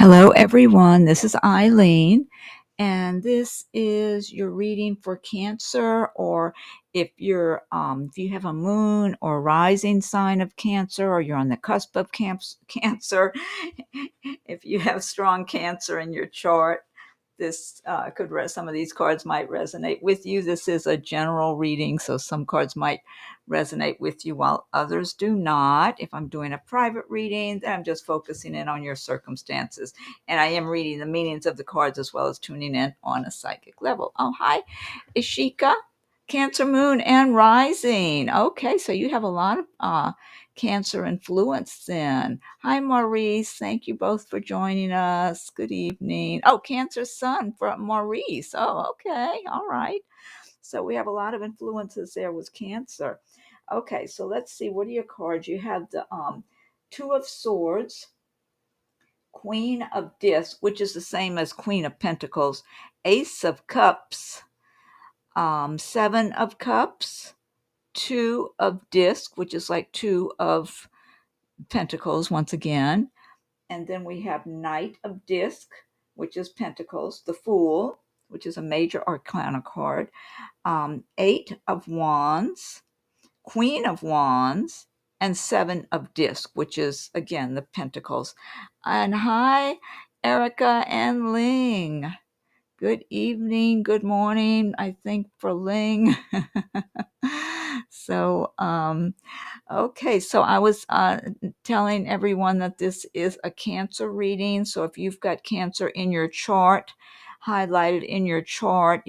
Hello, everyone. This is Eileen, and this is your reading for Cancer. Or if you have a moon or rising sign of Cancer, or you're on the cusp of Cancer, if you have strong Cancer in your chart, this some of these cards might resonate with you. This is a general reading, so some cards might resonate with you while others do not. If I'm doing a private reading, then I'm just focusing in on your circumstances, and I am reading the meanings of the cards as well as tuning in on a psychic level. Oh, hi, Ishika. Cancer moon and rising. Okay, so you have a lot of Cancer influence then. Hi, Maurice. Thank you both for joining us. Good evening. Oh, Cancer sun for Maurice. Oh, okay. All right. So we have a lot of influences there with Cancer. Okay, so let's see. What are your cards? You have the Two of Swords, Queen of Discs, which is the same as Queen of Pentacles, Ace of Cups, Seven of Cups, Two of Disc, which is like Two of Pentacles once again. And then we have Knight of Disc, which is Pentacles, the Fool, which is a major arcana card, Eight of Wands, Queen of Wands, and Seven of Disc, which is, again, the Pentacles. And hi, Erica and Ling. Good evening, good morning, I think, for Ling. So, okay, so I was telling everyone that this is a Cancer reading. So if you've got Cancer in your chart, highlighted in your chart,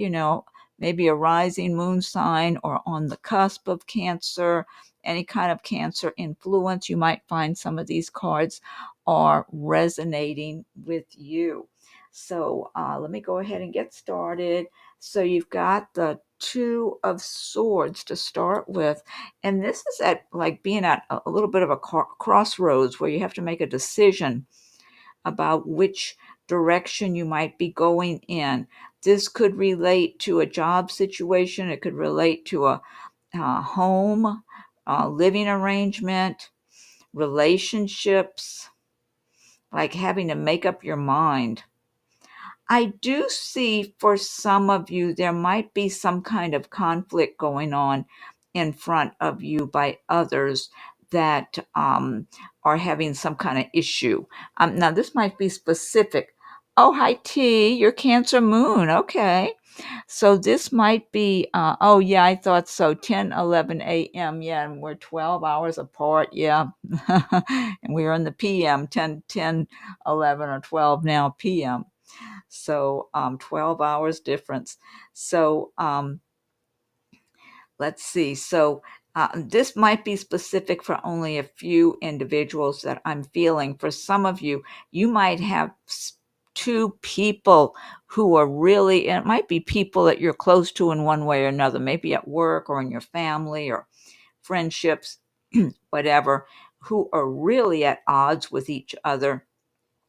maybe a rising moon sign or on the cusp of Cancer, any kind of Cancer influence, you might find some of these cards are resonating with you. So let me go ahead and get started. So you've got the Two of Swords to start with. And this is at like being at a little bit of a crossroads where you have to make a decision about which direction you might be going in. This could relate to a job situation. It could relate to a home, living arrangement, relationships, like having to make up your mind. I do see for some of you, there might be some kind of conflict going on in front of you by others that are having some kind of issue. Now, this might be specific. Oh, hi, T, your Cancer moon. Okay. So this might be, oh, yeah, I thought so. 10:11 a.m. Yeah, and we're 12 hours apart. Yeah. And we're in the PM, 10:11 or 12 now PM. So 12 hours difference. So let's see. So this might be specific for only a few individuals that I'm feeling. For some of you, you might have two people who are really, and it might be people that you're close to in one way or another, maybe at work or in your family or friendships, whatever, who are really at odds with each other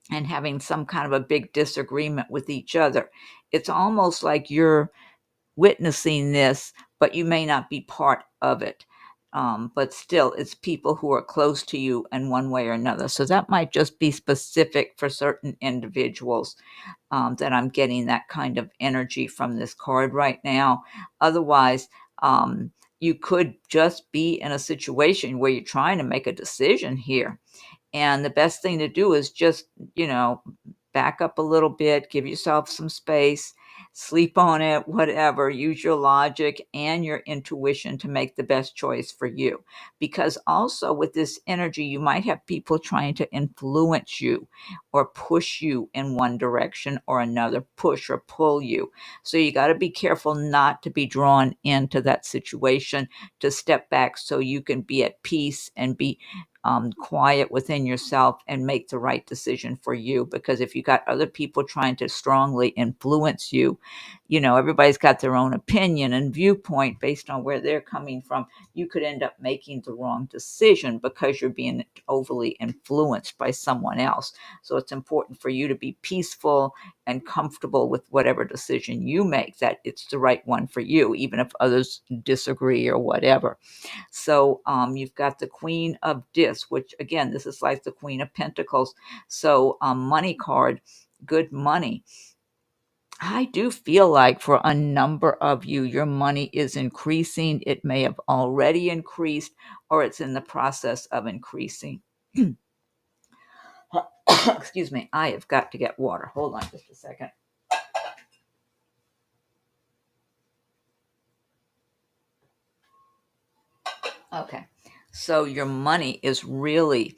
and having some kind of a big disagreement with each other. It's almost like you're witnessing this, but you may not be part of it. But still, it's people who are close to you in one way or another. So that might just be specific for certain individuals, that I'm getting that kind of energy from this card right now. Otherwise, you could just be in a situation where you're trying to make a decision here. And the best thing to do is just, back up a little bit, give yourself some space, sleep on it, whatever. Use your logic and your intuition to make the best choice for you. Because also with this energy, you might have people trying to influence you or push you in one direction or another, push or pull you. So you got to be careful not to be drawn into that situation, to step back so you can be at peace and be quiet within yourself and make the right decision for you. Because if you got other people trying to strongly influence you, everybody's got their own opinion and viewpoint based on where they're coming from. You could end up making the wrong decision because you're being overly influenced by someone else. So it's important for you to be peaceful and comfortable with whatever decision you make, that it's the right one for you, even if others disagree or whatever. So you've got the Queen of Discs. this, which again, this is like the Queen of Pentacles. So money card, good money. I do feel like for a number of you, your money is increasing. It may have already increased, or it's in the process of increasing. Excuse me, I have got to get water. Hold on just a second. Okay, so your money is really,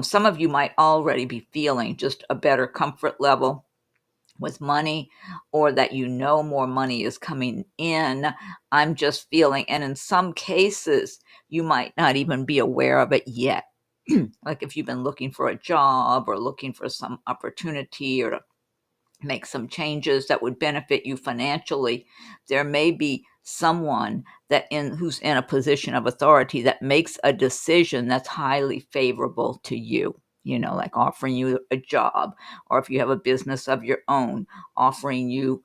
some of you might already be feeling just a better comfort level with money, or that more money is coming in. I'm just feeling, and in some cases, you might not even be aware of it yet. Like if you've been looking for a job or looking for some opportunity or to make some changes that would benefit you financially, there may be someone who's in a position of authority that makes a decision that's highly favorable to you, like offering you a job, or if you have a business of your own, offering you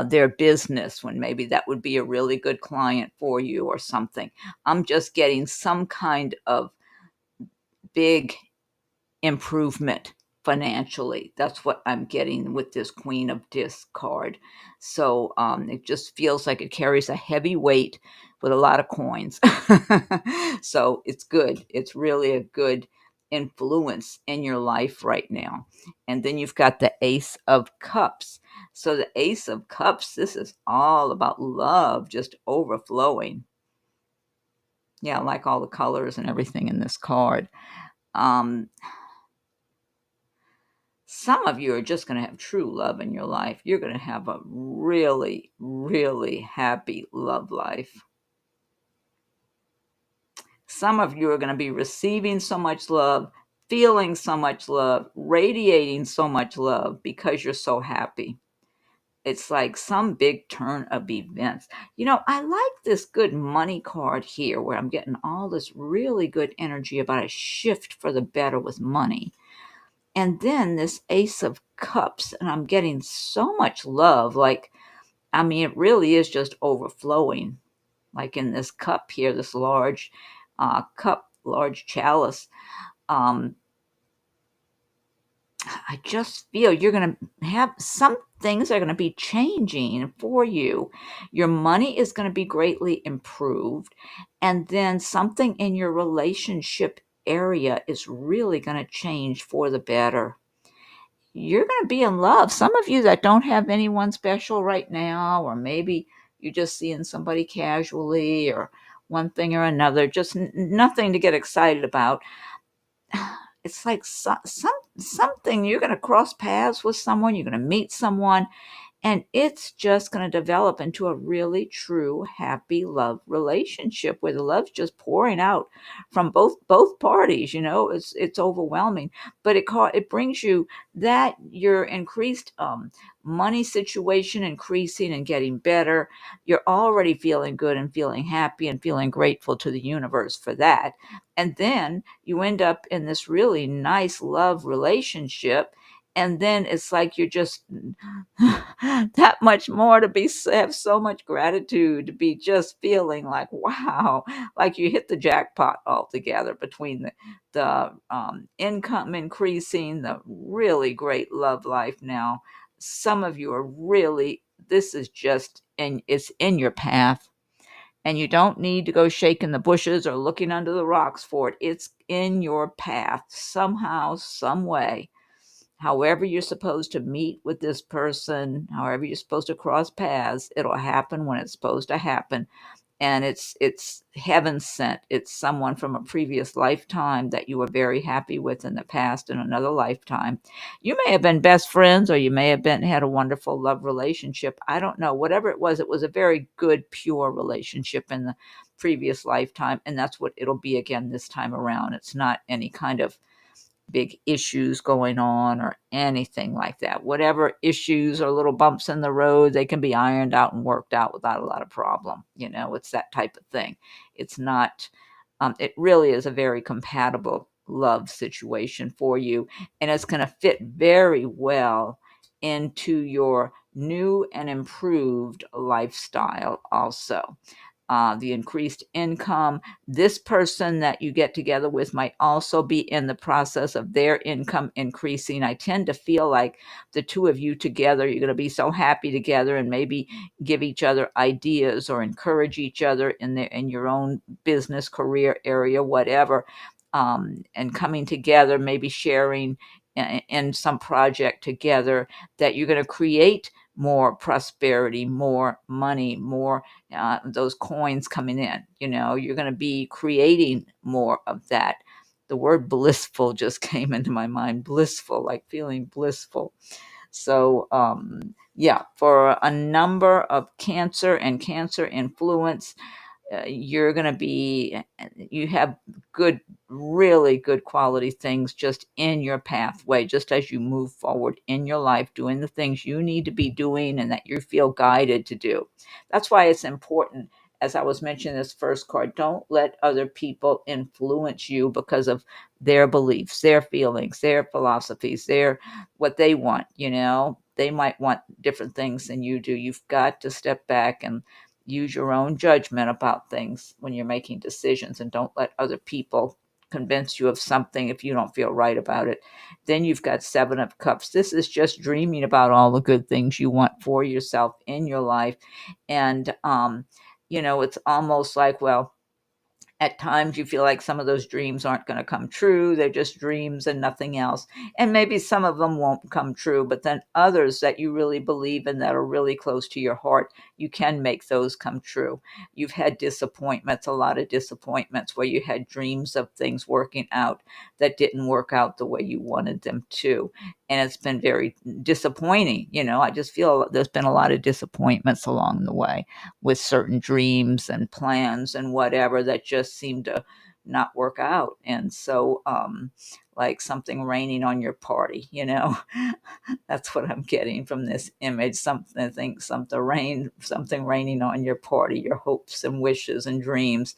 their business, when maybe that would be a really good client for you or something. I'm just getting some kind of big improvement financially. That's what I'm getting with this Queen of Discs card. So it just feels like it carries a heavy weight with a lot of coins. So it's good. It's really a good influence in your life right now. And then you've got the Ace of Cups. So the Ace of Cups, this is all about love just overflowing. Yeah, I like all the colors and everything in this card. Um, Some of you are just going to have true love in your life. You're going to have a really, really happy love life. Some of you are going to be receiving so much love, feeling so much love, radiating so much love because you're so happy. It's like some big turn of events. I like this good money card here where I'm getting all this really good energy about a shift for the better with money. And then this Ace of Cups, and I'm getting so much love. It really is just overflowing. Like in this cup here, this large cup, large chalice. Um, I just feel you're going to have some things are going to be changing for you. Your money is going to be greatly improved. And then something in your relationship area is really going to change for the better. You're going to be in love. Some of you that don't have anyone special right now, or maybe you're just seeing somebody casually or one thing or another, just nothing to get excited about. It's like something you're going to cross paths with someone, you're going to meet someone, and it's just going to develop into a really true happy love relationship where the love's just pouring out from both parties. It's overwhelming, but it brings you that your increased money situation increasing and getting better. You're already feeling good and feeling happy and feeling grateful to the universe for that. And then you end up in this really nice love relationship, and then it's like you're just that much more to have so much gratitude, to be just feeling like, wow, like you hit the jackpot altogether between the income increasing, the really great love life now. Some of you are really, this is just, and it's in your path. And you don't need to go shaking the bushes or looking under the rocks for it. It's in your path somehow, some way. However you're supposed to meet with this person, however you're supposed to cross paths, it'll happen when it's supposed to happen. And it's heaven sent. It's someone from a previous lifetime that you were very happy with in the past, in another lifetime. You may have been best friends, or you may have had a wonderful love relationship. I don't know. Whatever it was a very good, pure relationship in the previous lifetime. And that's what it'll be again this time around. It's not any kind of big issues going on or anything like that. Whatever issues or little bumps in the road, they can be ironed out and worked out without a lot of problem. It's that type of thing. It's not, it really is a very compatible love situation for you. And it's going to fit very well into your new and improved lifestyle also. the increased income. This person that you get together with might also be in the process of their income increasing. I tend to feel like the two of you together, you're going to be so happy together, and maybe give each other ideas or encourage each other in your own business, career area, whatever. And coming together, maybe sharing in some project together, that you're going to create more prosperity, more money, more those coins coming in. You're going to be creating more of that. The word blissful just came into my mind. Blissful, like feeling blissful. So, yeah, for a number of Cancer and Cancer influence, you're going to be, you have good, really good quality things just in your pathway, just as you move forward in your life, doing the things you need to be doing and that you feel guided to do. That's why it's important, as I was mentioning this first card, don't let other people influence you because of their beliefs, their feelings, their philosophies, their what they want. They might want different things than you do. You've got to step back and use your own judgment about things when you're making decisions, and don't let other people convince you of something if you don't feel right about it. Then you've got Seven of Cups. This is just dreaming about all the good things you want for yourself in your life. And it's almost like, well, at times you feel like some of those dreams aren't going to come true. They're just dreams and nothing else. And maybe some of them won't come true, but then others that you really believe in, that are really close to your heart, you can make those come true. You've had disappointments, a lot of disappointments, where you had dreams of things working out that didn't work out the way you wanted them to. And it's been very disappointing. I just feel there's been a lot of disappointments along the way with certain dreams and plans and whatever that just seem to not work out. And so, like something raining on your party, that's what I'm getting from this image. Something raining on your party, your hopes and wishes and dreams.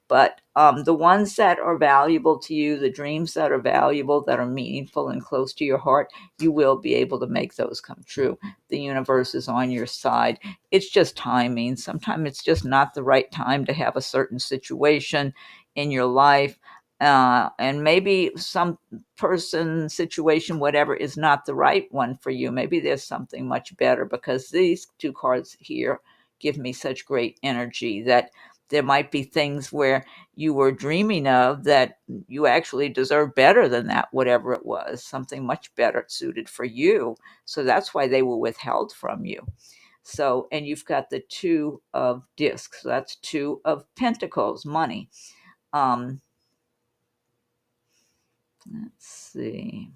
But the ones that are valuable to you, the dreams that are valuable, that are meaningful and close to your heart, you will be able to make those come true. The universe is on your side. It's just timing. Sometimes it's just not the right time to have a certain situation in your life. And maybe some person, situation, whatever, is not the right one for you. Maybe there's something much better, because these two cards here give me such great energy that there might be things where you were dreaming of that you actually deserve better than that, whatever it was, something much better suited for you. So that's why they were withheld from you. So, and you've got the Two of Discs. So that's Two of Pentacles, money. Um, let's see.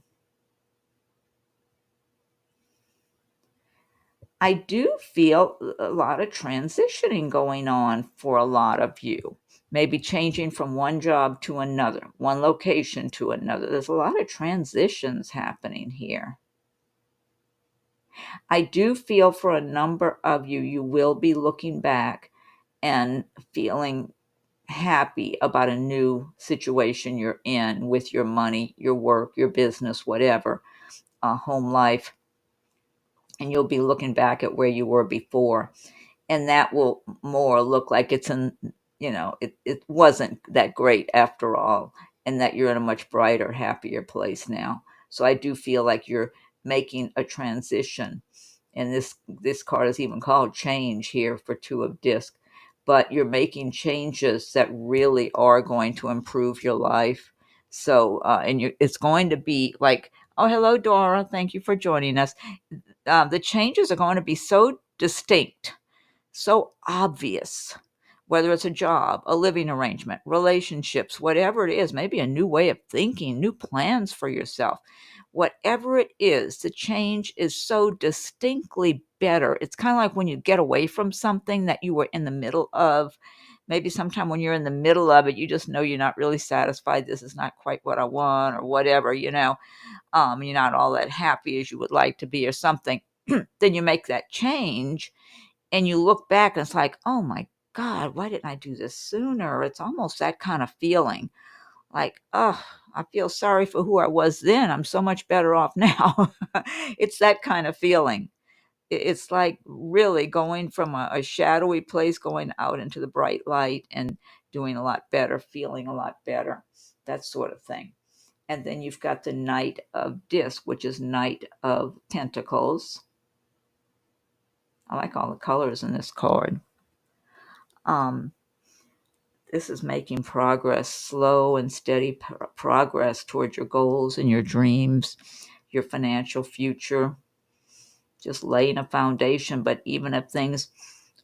I do feel a lot of transitioning going on for a lot of you. Maybe changing from one job to another, one location to another. There's a lot of transitions happening here. I do feel for a number of you, you will be looking back and feeling happy about a new situation you're in with your money, your work, your business, whatever, home life. And you'll be looking back at where you were before, and that will more look like it wasn't that great after all, and that you're in a much brighter, happier place now. So I do feel like you're making a transition, and this card is even called change here for Two of Disc. But you're making changes that really are going to improve your life. So it's going to be like, oh, hello, Dora, thank you for joining us. The changes are going to be so distinct, so obvious, whether it's a job, a living arrangement, relationships, whatever it is, maybe a new way of thinking, new plans for yourself. Whatever it is, the change is so distinctly better. It's kind of like when you get away from something that you were in the middle of. Maybe sometime when you're in the middle of it, you just know you're not really satisfied. This is not quite what I want, or whatever, you're not all that happy as you would like to be or something. Then you make that change and you look back and it's like, oh my God, why didn't I do this sooner? It's almost that kind of feeling like, oh, I feel sorry for who I was then. I'm so much better off now. It's that kind of feeling. it's like really going from a shadowy place, going out into the bright light and doing a lot better, feeling a lot better, that sort of thing. And then you've got the Knight of Disc, which is Knight of Pentacles. I like all the colors in this card. Um, this is making progress, slow and steady progress towards your goals and your dreams, your financial future, just laying a foundation. But even if things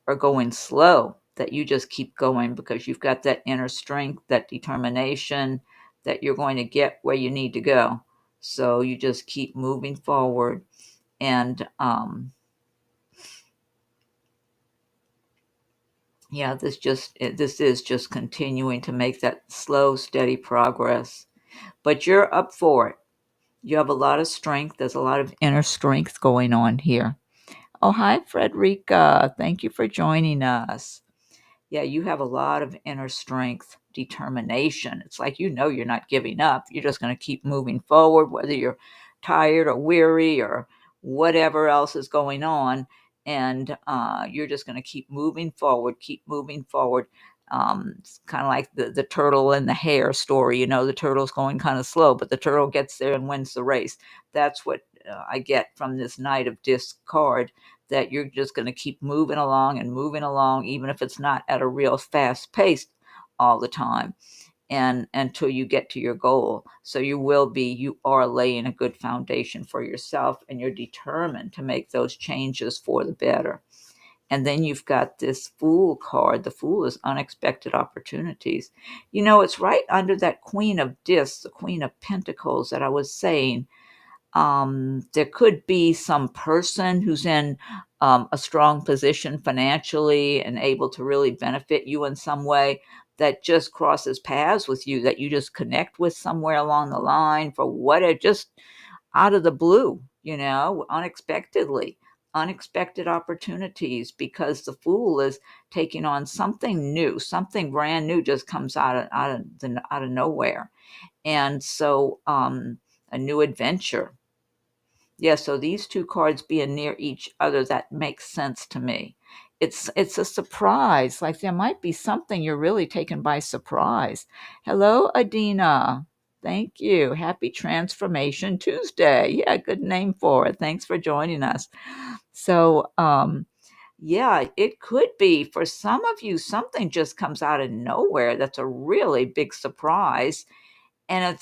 are going slow, that you just keep going because you've got that inner strength, that determination that you're going to get where you need to go. So you just keep moving forward. And yeah, this is just continuing to make that slow, steady progress. But you're up for it. You have a lot of strength. There's a lot of inner strength going on here. Oh, hi, Frederica. Thank you for joining us. Yeah, you have a lot of inner strength, determination. It's like you're not giving up. You're just going to keep moving forward, whether you're tired or weary or whatever else is going on. And you're just going to keep moving forward, keep moving forward. It's kind of like the turtle and the hare story. The turtle's going kind of slow, but the turtle gets there and wins the race. That's what I get from this Knight of Disc card, that you're just going to keep moving along and moving along, even if it's not at a real fast pace all the time, and until you get to your goal. So you are laying a good foundation for yourself, and you're determined to make those changes for the better. And then you've got this Fool card. The Fool is unexpected opportunities. It's right under that Queen of Discs, the Queen of Pentacles that I was saying. There could be some person who's in a strong position financially and able to really benefit you in some way, that just crosses paths with you, that you just connect with somewhere along the line for what it just out of the blue, unexpectedly. Unexpected opportunities, because the Fool is taking on something new, something brand new just comes out of nowhere. And so a new adventure. Yeah, so these two cards being near each other, that makes sense to me. It's a surprise. Like there might be something you're really taken by surprise. Hello, Adina. Thank you. Happy Transformation Tuesday. Yeah, good name for it. Thanks for joining us. So, yeah, it could be for some of you, something just comes out of nowhere that's a really big surprise, and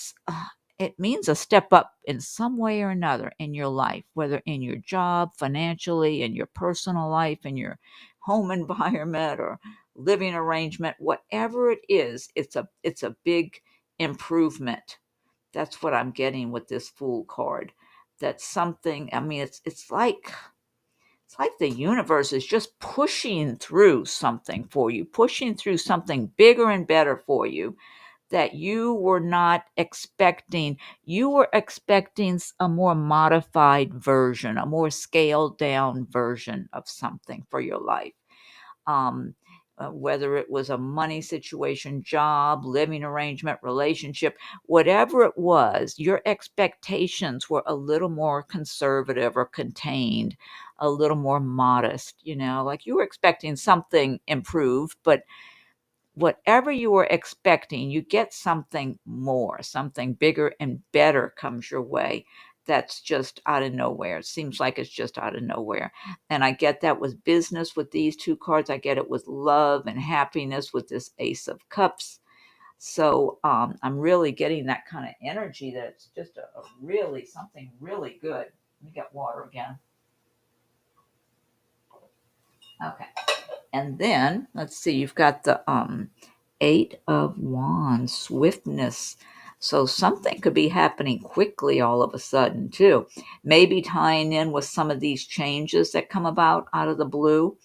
it means a step up in some way or another in your life, whether in your job, financially, in your personal life, in your home environment or living arrangement, whatever it is. It's a big improvement. That's what I'm getting with this Fool card. That's something. I mean, it's like the universe is just pushing through something for you, pushing through something bigger and better for you that you were not expecting. You were expecting a more modified version, a more scaled down version of something for your life. Um, whether it was a money situation, job, living arrangement, relationship, whatever it was, your expectations were a little more conservative or contained, a little more modest, like you were expecting something improved, but whatever you were expecting, you get something more, something bigger and better comes your way. That's just out of nowhere. It seems like it's just out of nowhere. And I get that with business with these two cards. I get it with love and happiness with this Ace of Cups. So I'm really getting that kind of energy that it's just a really something really good. Let me get water again. Okay. And then let's see, you've got the Eight of Wands, swiftness. So something could be happening quickly all of a sudden too. Maybe tying in with some of these changes that come about out of the blue.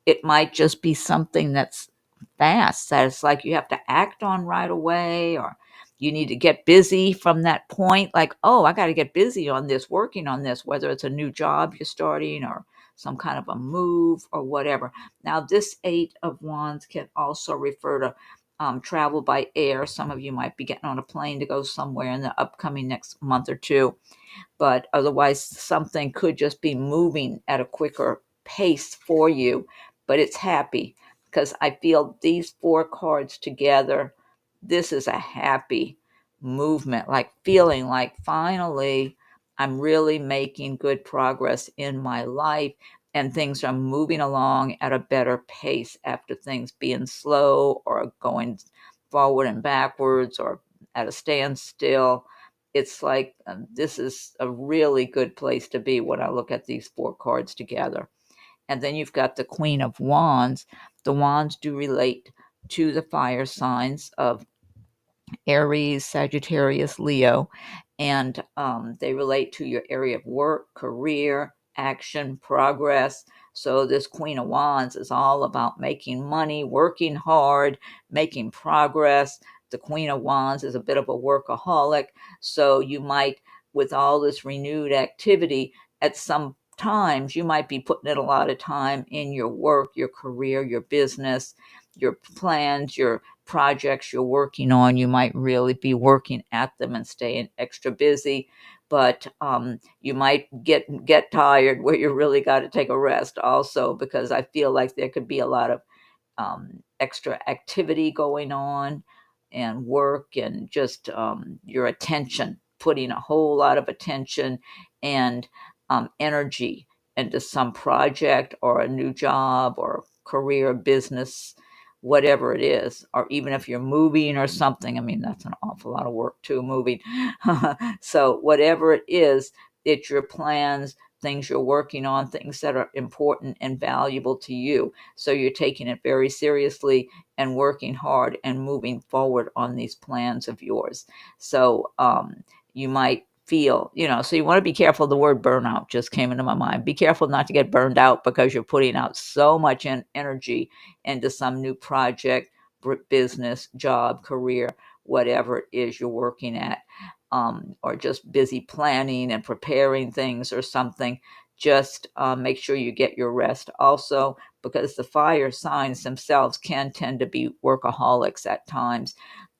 It might just be something that's fast, that it's like you have to act on right away, or you need to get busy from that point. Like, oh, I got to get busy on this, working on this, whether it's a new job you're starting or some kind of a move or whatever. Now, this Eight of Wands can also refer to travel by air. Some of you might be getting on a plane to go somewhere in the upcoming next month or two, but otherwise something could just be moving at a quicker pace for you. But it's happy, because I feel these four cards together, this is a happy movement, like feeling like finally I'm really making good progress in my life, and things are moving along at a better pace after things being slow or going forward and backwards or at a standstill. It's like, this is a really good place to be when I look at these four cards together. And then you've got the Queen of Wands. The wands do relate to the fire signs of Aries, Sagittarius, Leo, and they relate to your area of work, career, action, progress. So this Queen of Wands is all about making money, working hard, making progress. The Queen of Wands is a bit of a workaholic, so you might, with all this renewed activity, at some times you might be putting in a lot of time in your work, your career, your business, your plans, your projects you're working on. You might really be working at them and staying extra busy, but you might get tired where you really got to take a rest also, because I feel like there could be a lot of extra activity going on and work, and just your attention, putting a whole lot of attention and energy into some project or a new job or career, business, whatever it is. Or even if you're moving or something, I mean, that's an awful lot of work too, moving. So whatever it is, it's your plans, things you're working on, things that are important and valuable to you. So you're taking it very seriously and working hard and moving forward on these plans of yours. So you might feel, so you want to be careful. The word burnout just came into my mind. Be careful not to get burned out, because you're putting out so much energy into some new project, business, job, career, whatever it is you're working at, or just busy planning and preparing things or something. Just make sure you get your rest also, because the fire signs themselves can tend to be workaholics at times.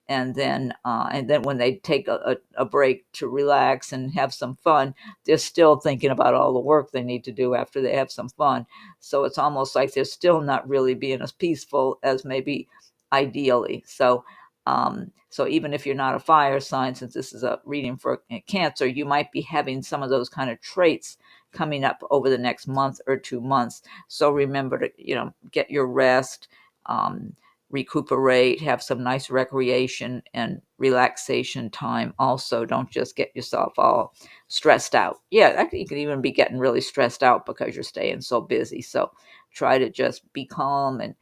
And then when they take a break to relax and have some fun, they're still thinking about all the work they need to do after they have some fun. So it's almost like they're still not really being as peaceful as maybe ideally. So even if you're not a fire sign, since this is a reading for Cancer, you might be having some of those kind of traits coming up over the next month or 2 months. So remember to, get your rest, um, recuperate, have some nice recreation and relaxation time. Also, don't just get yourself all stressed out. Yeah, you can even be getting really stressed out because you're staying so busy. So try to just be calm and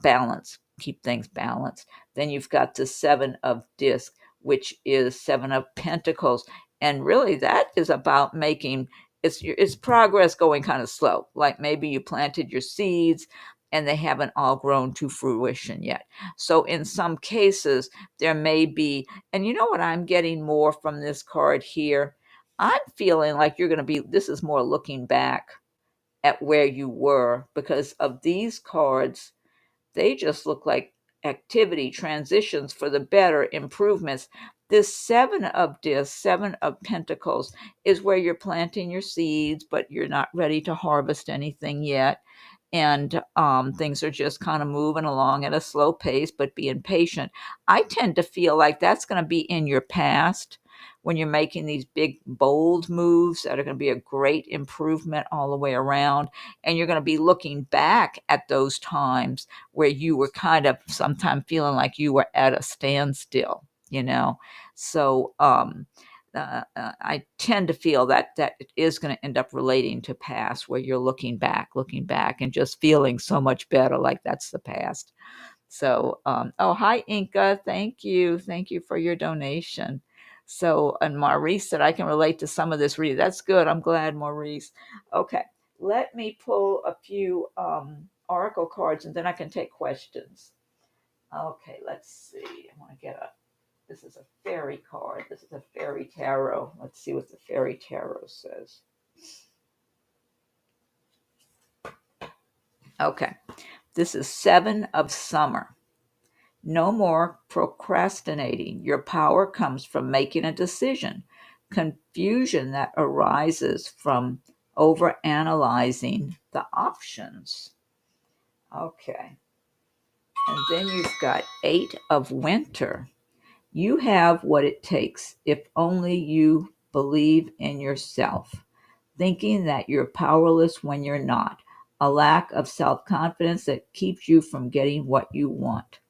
balance, keep things balanced. Then you've got the Seven of Discs, which is Seven of Pentacles. And really, that is about making it's progress going kind of slow. Like maybe you planted your seeds and they haven't all grown to fruition yet. So in some cases, there may be, and you know what I'm getting more from this card here? I'm feeling like you're going to be, this is more looking back at where you were, because of these cards, they just look like activity, transitions for the better, improvements. This Seven of Discs, Seven of Pentacles, is where you're planting your seeds, but you're not ready to harvest anything yet. And things are just kind of moving along at a slow pace, but being patient. I tend to feel like that's going to be in your past when you're making these big, bold moves that are going to be a great improvement all the way around. And you're going to be looking back at those times where you were kind of sometimes feeling like you were at a standstill, So, I tend to feel that it is going to end up relating to past, where you're looking back, and just feeling so much better, like that's the past. So, oh, hi, Inca. Thank you for your donation. So, and Maurice said I can relate to some of this reading. That's good. I'm glad, Maurice. Okay, let me pull a few oracle cards, and then I can take questions. Okay, let's see. I want to get a this is a fairy card. This is a fairy tarot. Let's see what the fairy tarot says. Okay. This is Seven of Summer. No more procrastinating. Your power comes from making a decision. Confusion that arises from overanalyzing the options. Okay. And then you've got 8 of Winter. You have what it takes if only you believe in yourself. Thinking that you're powerless when you're not. A lack of self confidence that keeps you from getting what you want.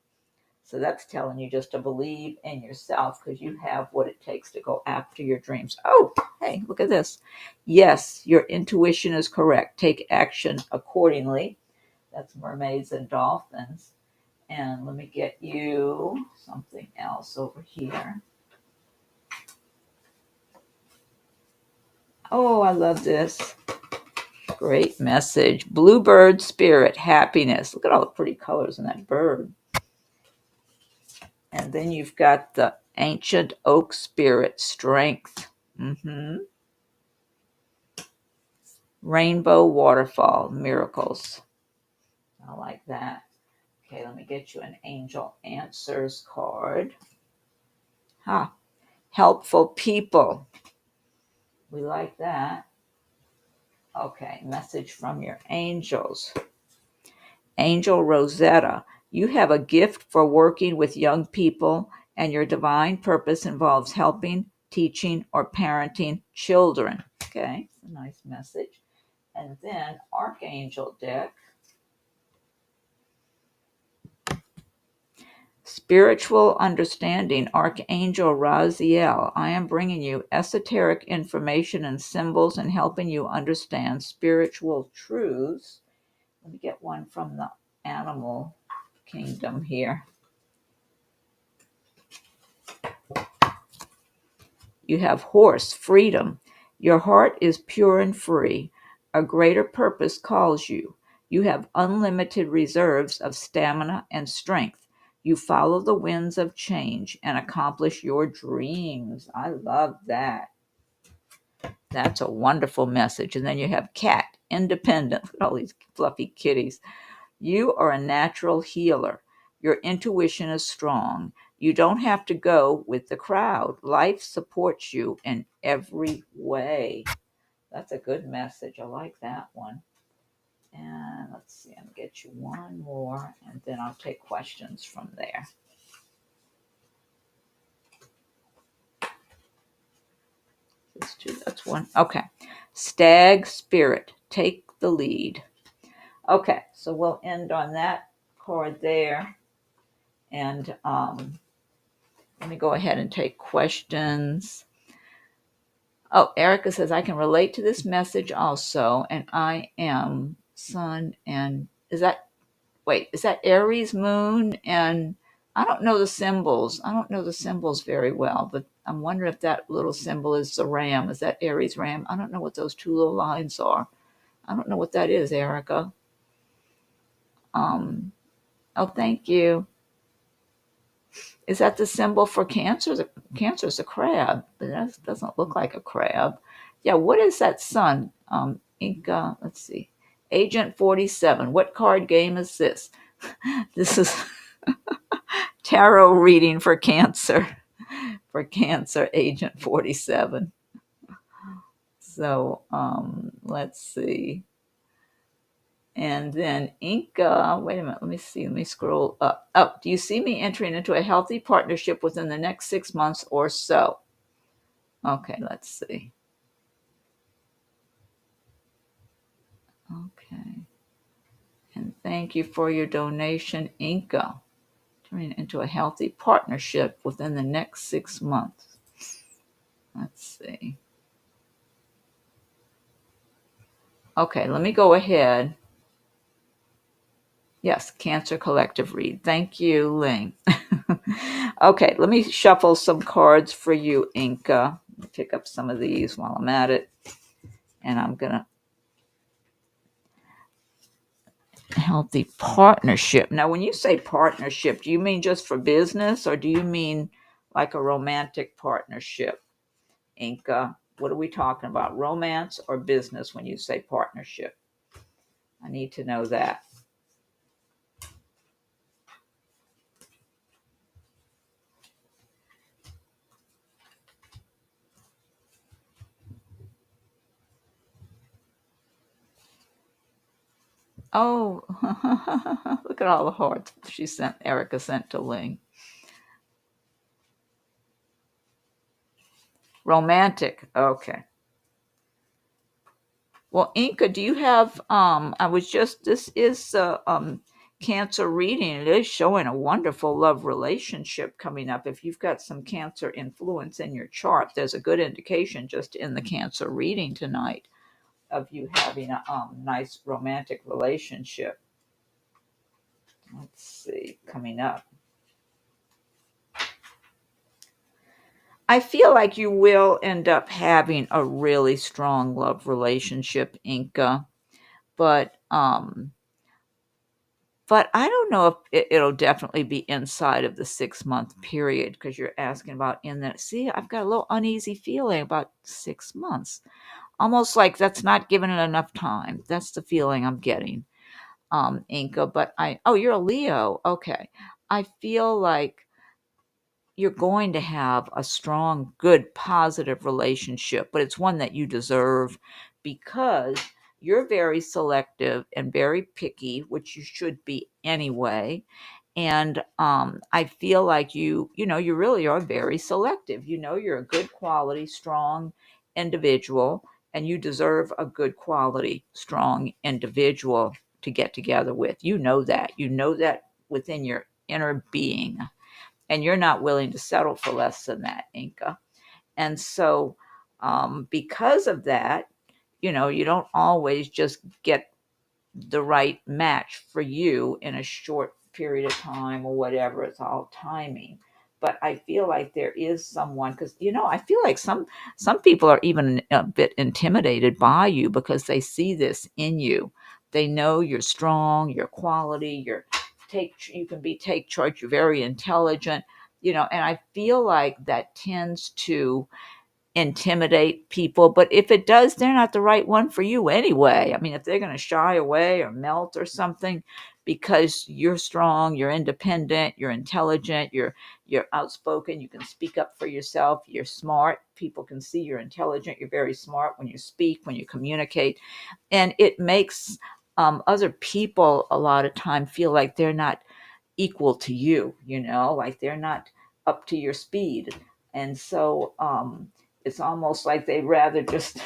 So that's telling you just to believe in yourself because you have what it takes to go after your dreams. Oh, hey, look at this. Yes, your intuition is correct. Take action accordingly. That's mermaids and dolphins. And let me get you something else over here. Oh, I love this. Great message. Bluebird spirit, happiness. Look at all the pretty colors in that bird. And then you've got the ancient oak spirit, strength. Rainbow waterfall, miracles. I like that. Okay, let me get you an angel answers card. Helpful people. We like that. Okay, message from your angels. Angel Rosetta, you have a gift for working with young people, and your divine purpose involves helping, teaching, or parenting children. Okay, it's a nice message. And then Archangel deck. Spiritual understanding, Archangel Raziel. I am bringing you esoteric information and symbols and helping you understand spiritual truths. Let me get one from the animal kingdom here. You have horse, freedom. Your heart is pure and free. A greater purpose calls you. You have unlimited reserves of stamina and strength. You follow the winds of change and accomplish your dreams. I love that. That's a wonderful message. And then you have cat, independent. Look at all these fluffy kitties. You are a natural healer. Your intuition is strong. You don't have to go with the crowd. Life supports you in every way. That's a good message. I like that one. And let's see, I'm going to get you one more, and then I'll take questions from there. That's one. Okay. Stag spirit, take the lead. Okay, so we'll end on that card there. And let me go ahead and take questions. Oh, Erica says, I can relate to this message also. And I am sun and is that Aries moon? And I don't know the symbols. I don't know the symbols very well, but I'm wondering if that little symbol is the ram. Is that Aries ram? I don't know what those two little lines are. I don't know what that is, Erica. Oh, thank you. Is that the symbol for Cancer? Cancer is a crab, but that doesn't look like a crab. Yeah, what is that sun? Inca, let's see. Agent 47. What card game is this? This is tarot reading for Cancer. For Cancer, Agent 47. So let's see. And then Inca, wait a minute, let me see, let me scroll up. Oh, do you see me entering into a healthy partnership within the next 6 months or so? Okay, let's see. Okay. And thank you for your donation, Inca. Turning into a healthy partnership within the next 6 months. Let's see. Okay, let me go ahead. Yes, Cancer Collective read. Thank you, Ling. Okay, let me shuffle some cards for you, Inca. Let me pick up some of these while I'm at it. And I'm going to healthy partnership. Now, when you say partnership, do you mean just for business or do you mean like a romantic partnership, Inca? What are we talking about? Romance or business when you say partnership? I need to know that. Oh, look at all the hearts Erica sent to Ling. Romantic. Okay. Well, Inca, do you have this is Cancer reading. It is showing a wonderful love relationship coming up. If you've got some Cancer influence in your chart, there's a good indication just in the Cancer reading tonight of you having a nice romantic relationship. Let's see, coming up. I feel like you will end up having a really strong love relationship, Inca, but I don't know if it'll definitely be inside of the 6 month period because you're asking about in that. See, I've got a little uneasy feeling about 6 months, almost like that's not giving it enough time. That's the feeling I'm getting, Inca. But oh, you're a Leo. Okay. I feel like you're going to have a strong, good, positive relationship, but it's one that you deserve because you're very selective and very picky, which you should be anyway. And I feel like you really are very selective. You're a good quality, strong individual, and you deserve a good quality, strong individual to get together with. You know that. You know that within your inner being, and you're not willing to settle for less than that, Inca. And so, because of that, you don't always just get the right match for you in a short period of time or whatever. It's all timing. But I feel like there is someone, because I feel like some people are even a bit intimidated by you because they see this in you. They know you're strong, you're quality, you can be take charge, you're very intelligent, and I feel like that tends to intimidate people. But if it does, they're not the right one for you anyway. I mean, if they're going to shy away or melt or something because you're strong, you're independent, you're intelligent, you're outspoken, you can speak up for yourself, you're smart, people can see you're intelligent, you're very smart when you speak, when you communicate, and it makes other people a lot of time feel like they're not equal to you, like they're not up to your speed. And so it's almost like they rather just,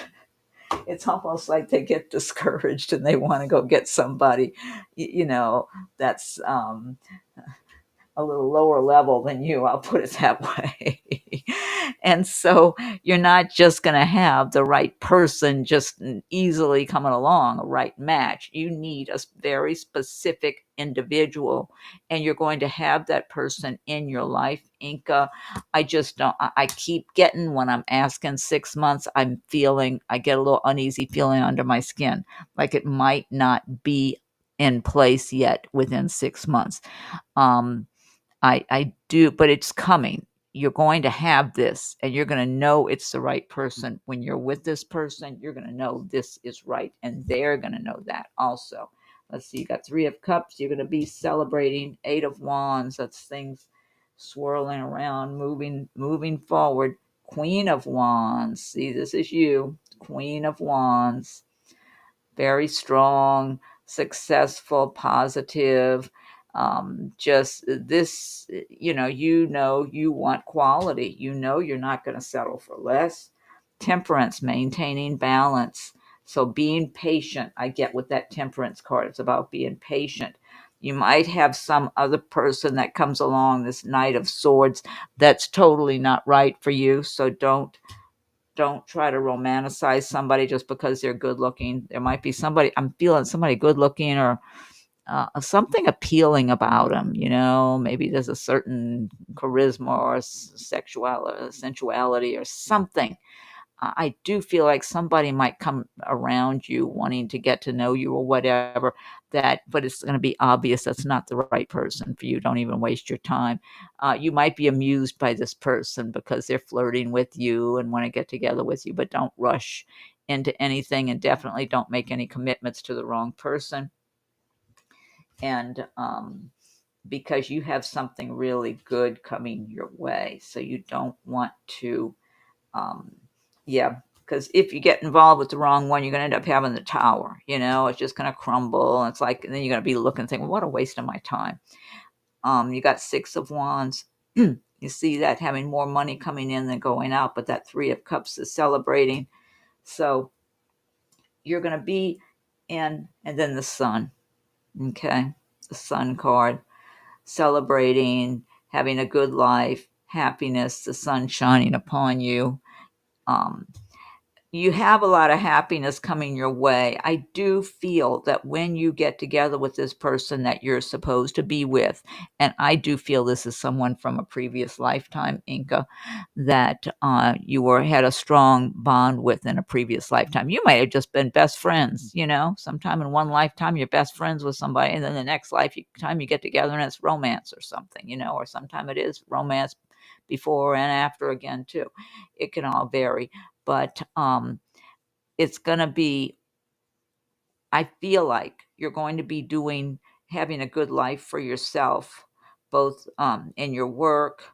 it's almost like they get discouraged and they want to go get somebody, that's a little lower level than you, I'll put it that way. And so you're not just going to have the right person just easily coming along, a right match. You need a very specific individual, and you're going to have that person in your life, Inca. I just don't, I keep getting, when I'm asking 6 months, I get a little uneasy feeling under my skin, like it might not be in place yet within 6 months. Um, I do, but it's coming. You're going to have this, and you're going to know it's the right person. When you're with this person, you're going to know this is right, and they're going to know that also. Let's see, you got Three of Cups. You're going to be celebrating. Eight of Wands. That's things swirling around, moving forward. Queen of Wands. See, this is you, Queen of Wands. Very strong, successful, positive. Just this, you want quality. You're not going to settle for less. Temperance, maintaining balance. So being patient, I get with that Temperance card. It's about being patient. You might have some other person that comes along, this Knight of Swords, that's totally not right for you. So don't try to romanticize somebody just because they're good looking. There might be somebody, I'm feeling somebody good looking, or something appealing about them. Maybe there's a certain charisma or sensuality or something. I do feel like somebody might come around you wanting to get to know you or whatever, but it's going to be obvious that's not the right person for you. Don't even waste your time. You might be amused by this person because they're flirting with you and want to get together with you, but don't rush into anything, and definitely don't make any commitments to the wrong person. And because you have something really good coming your way, so you don't want to, um, yeah. Because if you get involved with the wrong one, you're going to end up having the tower. It's just going to crumble. And it's like, and then you're going to be looking and thinking, what a waste of my time. You got Six of Wands. You see that having more money coming in than going out, but that Three of Cups is celebrating. So you're going to be in, and then the Sun. Okay. The Sun card, celebrating, having a good life, happiness, the sun shining upon you. Um, you have a lot of happiness coming your way. I do feel that when you get together with this person that you're supposed to be with, and I do feel this is someone from a previous lifetime, Inca, that you had a strong bond with in a previous lifetime. You might have just been best friends, sometime in one lifetime you're best friends with somebody, and then the next time you get together and it's romance or something, or sometime it is romance before and after again too. It can all vary, but it's going to be, I feel like you're going to be having a good life for yourself, both in your work,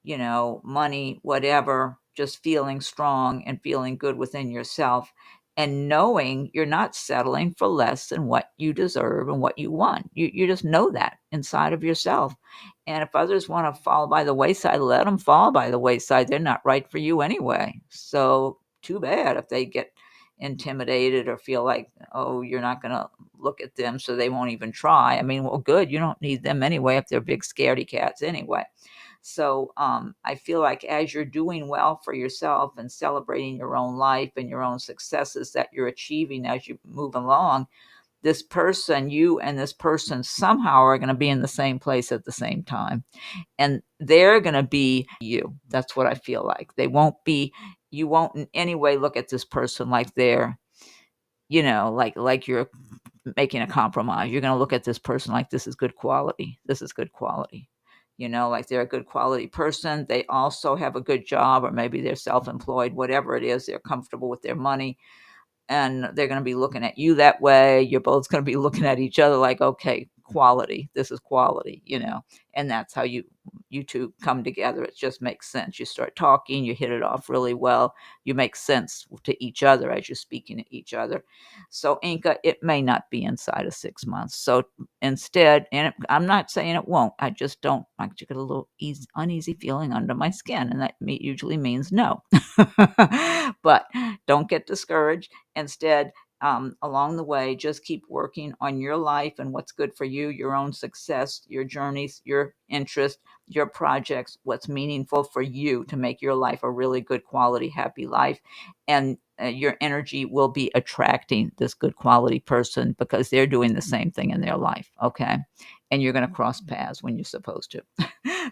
money, whatever, just feeling strong and feeling good within yourself and knowing you're not settling for less than what you deserve and what you want. You just know that inside of yourself. And if others want to fall by the wayside, let them fall by the wayside. They're not right for you anyway. So too bad if they get intimidated or feel like, oh, you're not going to look at them, so they won't even try. I mean, well, good. You don't need them anyway if they're big scaredy cats anyway. So I feel like as you're doing well for yourself and celebrating your own life and your own successes that you're achieving as you move along, this person, you and this person somehow are going to be in the same place at the same time. And they're going to be you. That's what I feel like. You won't in any way look at this person like they're, like you're making a compromise. You're going to look at this person like this is good quality. This is good quality. Like they're a good quality person. They also have a good job, or maybe they're self-employed, whatever it is, they're comfortable with their money. And they're going to be looking at you that way. You're both going to be looking at each other like, okay, quality. This is quality, and that's how you two come together. It just makes sense. You start talking, you hit it off really well. You make sense to each other as you're speaking to each other. So, Inca, it may not be inside of 6 months. So instead, I'm not saying it won't. I just don't like to get a little uneasy feeling under my skin, and that usually means no. But don't get discouraged. Instead, along the way, just keep working on your life and what's good for you, your own success, your journeys, your interests, your projects, what's meaningful for you to make your life a really good quality, happy life. And your energy will be attracting this good quality person because they're doing the same thing in their life. Okay. And you're going to cross paths when you're supposed to.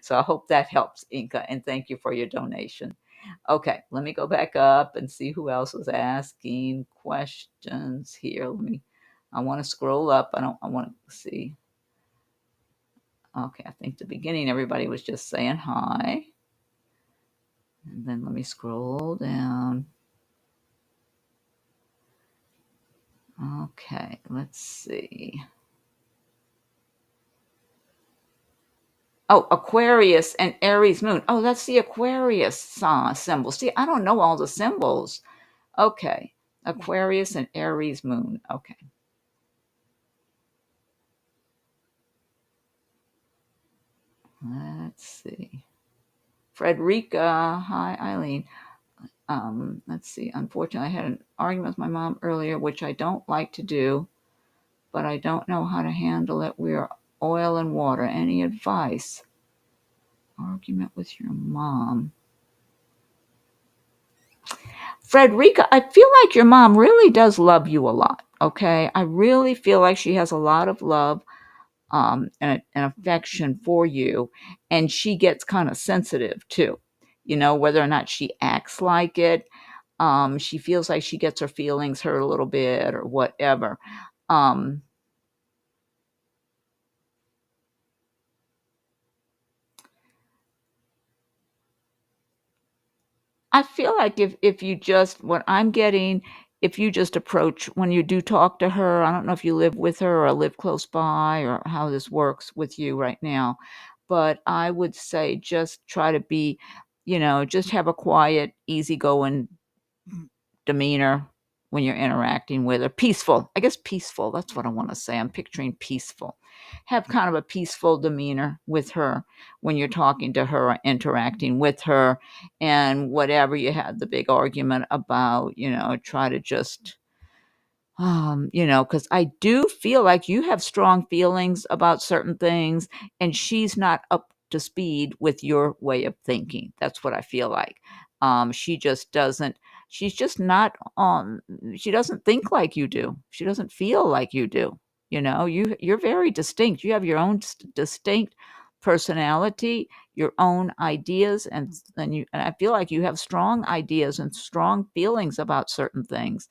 So I hope that helps, Inca. And thank you for your donation. Okay, let me go back up and see who else was asking questions here. I want to scroll up. I want to see. Okay, I think the beginning, everybody was just saying hi. And then let me scroll down. Okay, let's see. Oh, Aquarius and Aries moon. Oh, that's the Aquarius symbol. See, I don't know all the symbols. Okay, Aquarius and Aries moon. Okay. Let's see. Frederica. Hi, Eileen. Let's see. Unfortunately, I had an argument with my mom earlier, which I don't like to do, but I don't know how to handle it. We're oil and water. Any advice? Argument with your mom. Frederica, I feel like your mom really does love you a lot. Okay. I really feel like she has a lot of love and affection for you. And she gets kind of sensitive too, whether or not she acts like it. She feels like she gets her feelings hurt a little bit or whatever. I feel like if you just, what I'm getting, if you just approach, when you do talk to her, I don't know if you live with her or live close by or how this works with you right now, but I would say just try to be, just have a quiet, easygoing demeanor when you're interacting with her. Peaceful. I guess peaceful. That's what I want to say. I'm picturing peaceful. Have kind of a peaceful demeanor with her when you're talking to her or interacting with her. And whatever you had the big argument about, try to just because I do feel like you have strong feelings about certain things, and she's not up to speed with your way of thinking. That's what I feel like. She just doesn't. She's just not on. She doesn't think like you do. She doesn't feel like you do. You're very distinct. You have your own distinct personality, your own ideas, and I feel like you have strong ideas and strong feelings about certain things,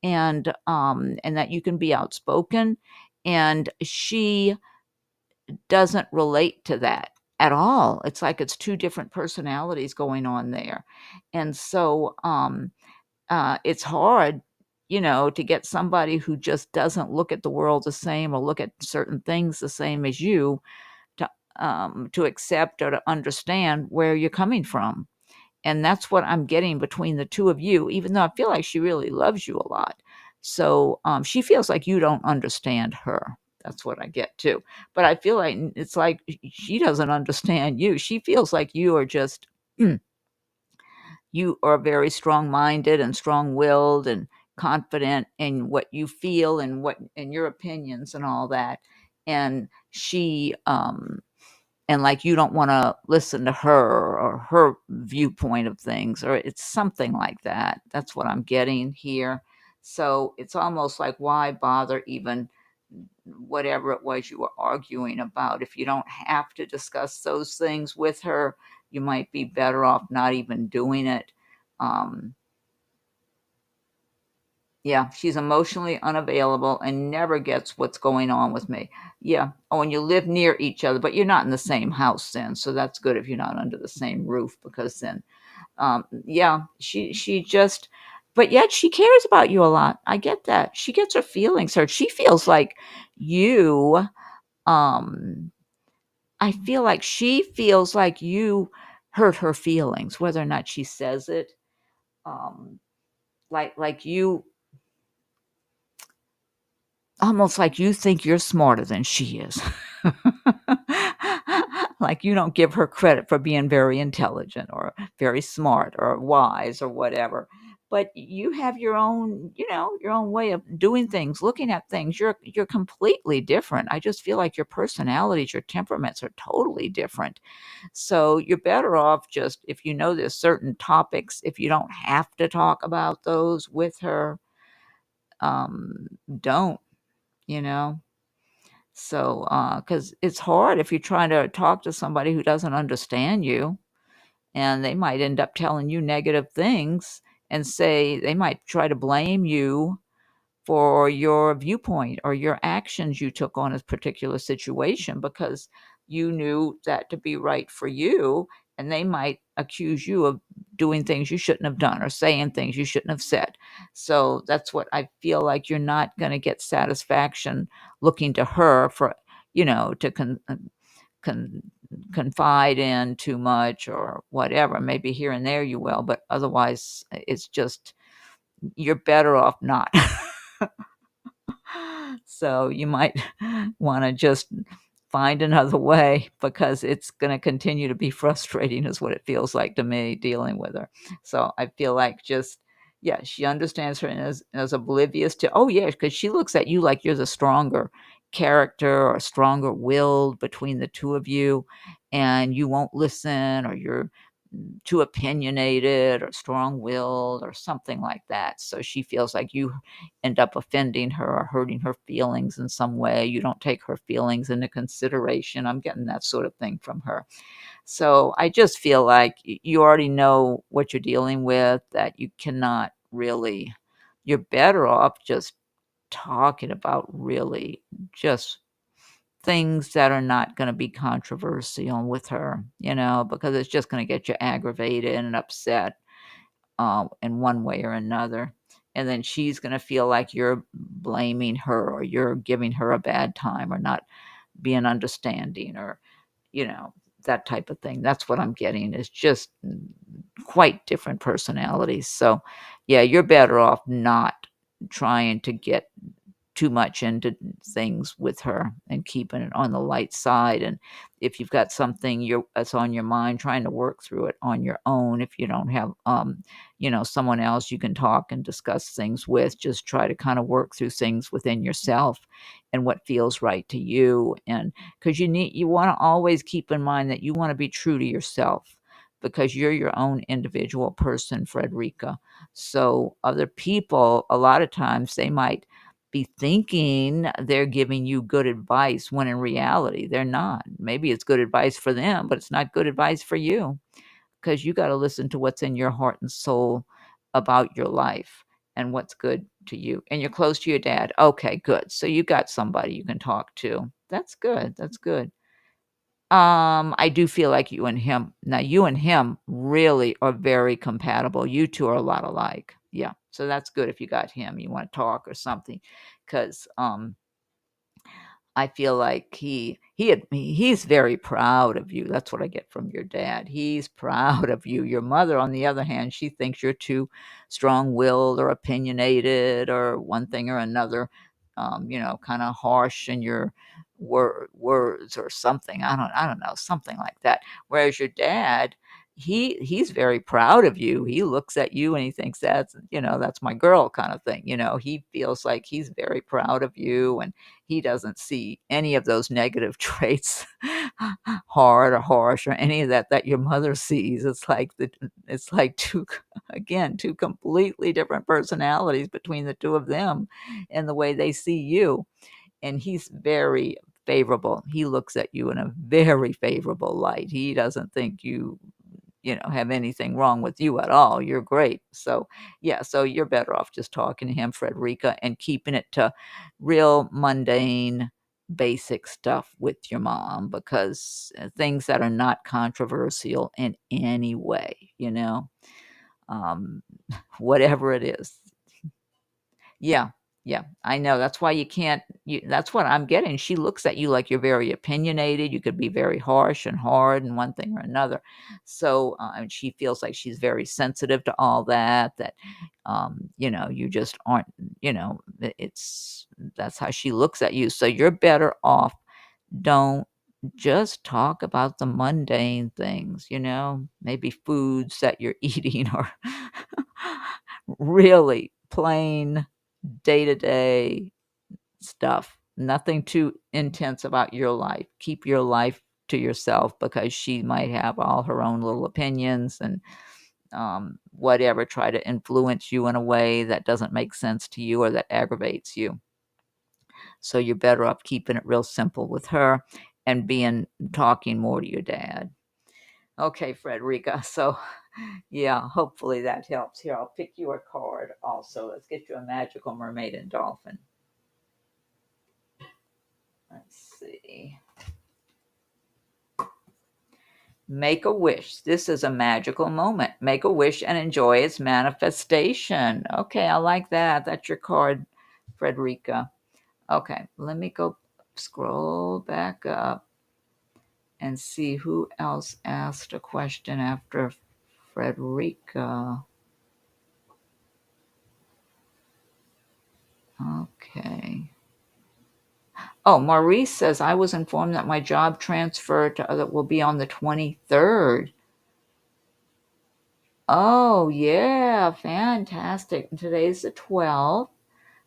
and that you can be outspoken, and she doesn't relate to that at all. It's like it's two different personalities going on there. And so it's hard, to get somebody who just doesn't look at the world the same or look at certain things the same as you to accept or to understand where you're coming from. And that's what I'm getting between the two of you, even though I feel like she really loves you a lot. So she feels like you don't understand her. That's what I get too. But I feel like it's like she doesn't understand you. She feels like you are just, you are very strong minded and strong willed and confident in what you feel and what in your opinions and all that. And she, and like you don't want to listen to her or her viewpoint of things, or it's something like that. That's what I'm getting here. So it's almost like, why bother even whatever it was you were arguing about? If you don't have to discuss those things with her, you might be better off not even doing it. um, yeah, she's emotionally unavailable and never gets what's going on with me. Yeah. Oh, and you live near each other, but you're not in the same house then. So that's good if you're not under the same roof, because then, yeah, she just, but yet she cares about you a lot. I get that. She gets her feelings hurt. She feels like you, um, I feel like she feels like you hurt her feelings, whether or not she says it. Um, like you, almost like you think you're smarter than she is. Like you don't give her credit for being very intelligent or very smart or wise or whatever. But you have your own, your own way of doing things, looking at things. You're completely different. I just feel like your personalities, your temperaments are totally different. So you're better off just, if you know there's certain topics, if you don't have to talk about those with her, don't, you know? So, because it's hard if you're trying to talk to somebody who doesn't understand you, and they might end up telling you negative things and say they might try to blame you for your viewpoint or your actions you took on a particular situation because you knew that to be right for you, and they might accuse you of doing things you shouldn't have done or saying things you shouldn't have said. So that's what I feel like. You're not going to get satisfaction looking to her for, to con- confide in too much or whatever. Maybe here and there you will, but otherwise it's just, you're better off not. So you might want to just find another way, because it's going to continue to be frustrating, is what it feels like to me dealing with her. So I feel like just, yeah, she understands her and is oblivious to, oh yeah, because she looks at you like you're the stronger character or stronger willed between the two of you, and you won't listen, or you're too opinionated or strong-willed or something like that. So she feels like you end up offending her or hurting her feelings in some way. You don't take her feelings into consideration. I'm getting that sort of thing from her. So I just feel like you already know what you're dealing with, that you cannot really, you're better off just talking about really just things that are not going to be controversial with her, because it's just going to get you aggravated and upset in one way or another. And then she's going to feel like you're blaming her, or you're giving her a bad time, or not being understanding, or, you know, that type of thing. That's what I'm getting, is just quite different personalities. So yeah, you're better off not trying to get too much into things with her and keeping it on the light side. And if you've got something that's on your mind, trying to work through it on your own. If you don't have someone else you can talk and discuss things with, just try to kind of work through things within yourself and what feels right to you. And because you want to always keep in mind that you want to be true to yourself, because you're your own individual person, Frederica. So other people, a lot of times, they might be thinking they're giving you good advice when in reality they're not. Maybe it's good advice for them, but it's not good advice for you, because you got to listen to what's in your heart and soul about your life and what's good to you. And you're close to your dad. Okay, good. So you got somebody you can talk to. That's good. That's good. I do feel like you and him really are very compatible. You two are a lot alike. Yeah. So that's good if you got him, you want to talk or something. Cause I feel like he's very proud of you. That's what I get from your dad. He's proud of you. Your mother, on the other hand, she thinks you're too strong-willed or opinionated or one thing or another. Kind of harsh in your words or something. I don't know, something like that. Whereas your dad, he's very proud of you. He looks at you and he thinks that's my girl kind of thing. He feels like he's very proud of you, and he doesn't see any of those negative traits, hard or harsh or any of that your mother sees. It's like two completely different personalities between the two of them and the way they see you. And he's very favorable. He looks at you in a very favorable light. He doesn't think you have anything wrong with you at all. You're great. So, yeah, so you're better off just talking to him, Frederica, and keeping it to real mundane, basic stuff with your mom, because things that are not controversial in any way, um, whatever it is. Yeah, yeah, I know. That's why you can't. That's what I'm getting. She looks at you like you're very opinionated. You could be very harsh and hard and one thing or another. So, and she feels like she's very sensitive to all that. You just aren't. It's that's how she looks at you. So you're better off. Don't just talk about the mundane things. Maybe foods that you're eating, or really plain day to day stuff. Nothing too intense about your life. Keep your life to yourself, because she might have all her own little opinions and whatever, try to influence you in a way that doesn't make sense to you or that aggravates you. So you're better off keeping it real simple with her and talking more to your dad. Okay, Frederica. So, yeah, hopefully that helps. Here, I'll pick you a card also. Let's get you a magical mermaid and dolphin. Let's see. Make a wish. This is a magical moment. Make a wish and enjoy its manifestation. Okay, I like that. That's your card, Frederica. Okay, let me go scroll back up and see who else asked a question after Frederica. Okay. Oh, Maurice says, I was informed that my job transfer will be on the 23rd. Oh, yeah, fantastic. Today's the 12th.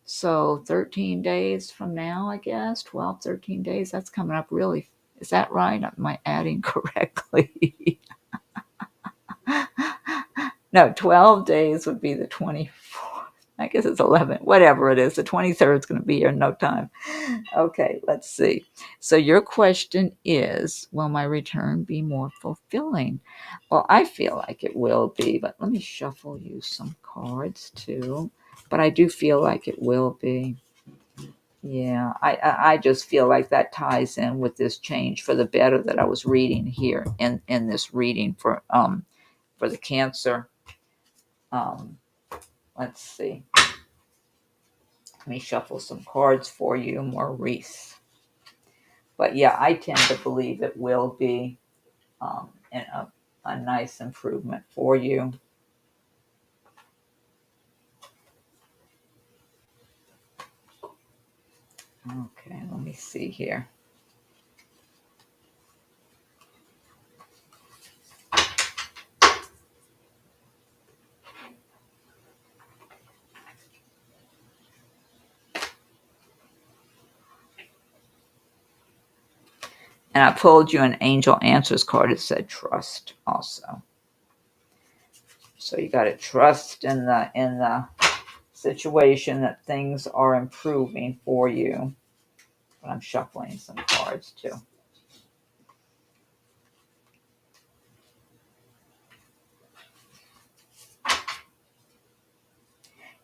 So 13 days from now, I guess, 12, 13 days. That's coming up really. Is that right? Am I adding correctly? No, 12 days would be the 24th. I guess it's 11, whatever it is. The 23rd is going to be here in no time. Okay, let's see. So your question is, will my return be more fulfilling? Well, I feel like it will be, but let me shuffle you some cards too. But I do feel like it will be. Yeah, I just feel like that ties in with this change for the better that I was reading here in this reading for the Cancer. Um, let's see. Let me shuffle some cards for you, Maurice. But yeah, I tend to believe it will be. and a nice improvement for you. Okay, let me see here. And I pulled you an angel answers card. It said trust also. So you got to trust in the situation that things are improving for you. But I'm shuffling some cards too.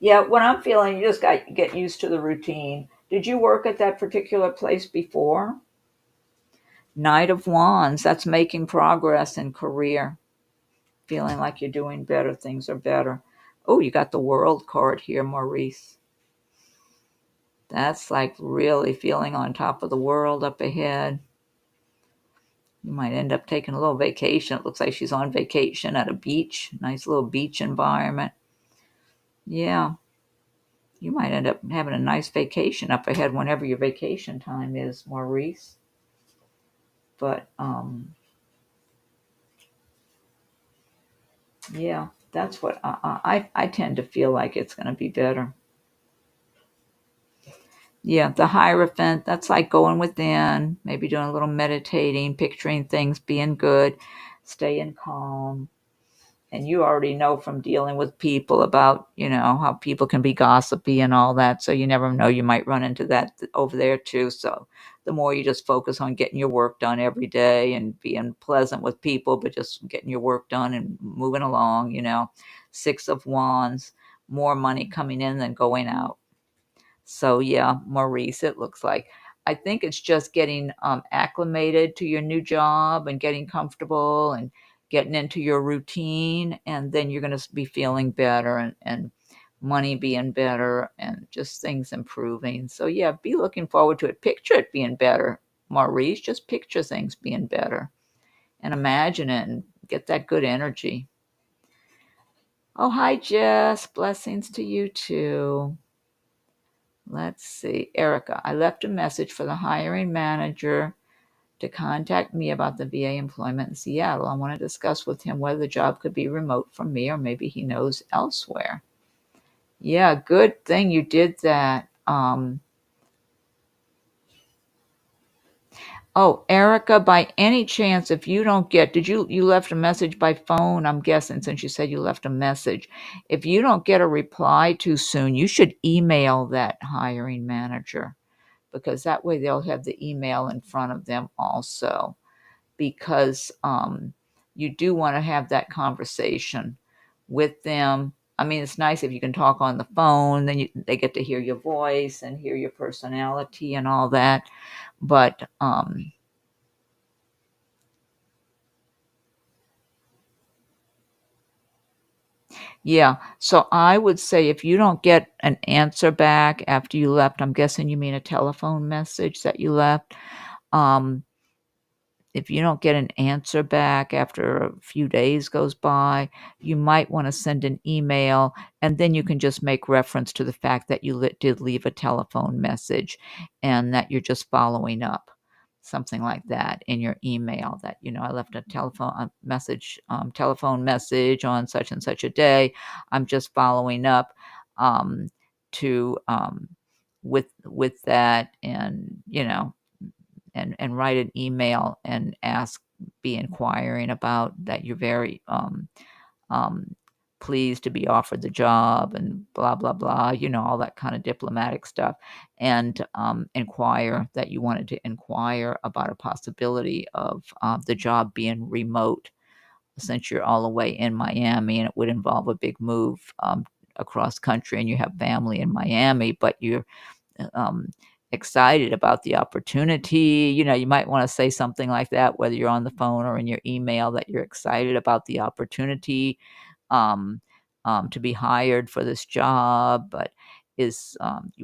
Yeah, what I'm feeling, you just got to get used to the routine. Did you work at that particular place before? Knight of Wands, that's making progress in career. Feeling like you're doing better, things are better. Oh, you got the World card here, Maurice. That's like really feeling on top of the world up ahead. You might end up taking a little vacation. It looks like she's on vacation at a beach, nice little beach environment. Yeah, you might end up having a nice vacation up ahead whenever your vacation time is, Maurice. But yeah, that's what I tend to feel like it's going to be better. Yeah, the Hierophant, that's like going within, maybe doing a little meditating, picturing things being good, staying calm. And you already know from dealing with people about, how people can be gossipy and all that. So you never know, you might run into that over there too. So the more you just focus on getting your work done every day and being pleasant with people, but just getting your work done and moving along, Six of Wands, more money coming in than going out. So yeah, Maurice, it looks like. I think it's just getting acclimated to your new job and getting comfortable and getting into your routine, and then you're going to be feeling better and money being better and just things improving. So yeah, be looking forward to it. Picture it being better, Maurice. Just picture things being better and imagine it and get that good energy. Oh, hi, Jess. Blessings to you too. Let's see. Erica, I left a message for the hiring manager to contact me about the VA employment in Seattle. I want to discuss with him whether the job could be remote from me or maybe he knows elsewhere. Yeah, good thing you did that. Oh, Erica, by any chance, if you don't get, you left a message by phone, I'm guessing, since you said you left a message. If you don't get a reply too soon, you should email that hiring manager, because that way they'll have the email in front of them also, because you do want to have that conversation with them. I mean, it's nice if you can talk on the phone, then they get to hear your voice and hear your personality and all that. But yeah, so I would say if you don't get an answer back after you left, I'm guessing you mean a telephone message that you left. Um, if you don't get an answer back after a few days goes by, you might want to send an email, and then you can just make reference to the fact that you did leave a telephone message and that you're just following up. Something like that in your email, that, I left a telephone message on such and such a day. I'm just following up um, to with that, and and write an email and be inquiring about that you're very um, pleased to be offered the job and blah blah blah, all that kind of diplomatic stuff, and inquire that you wanted to inquire about a possibility of the job being remote, since you're all the way in Miami and it would involve a big move across country, and you have family in Miami, but you're um, excited about the opportunity. You might want to say something like that, whether you're on the phone or in your email, that you're excited about the opportunity um, to be hired for this job, but you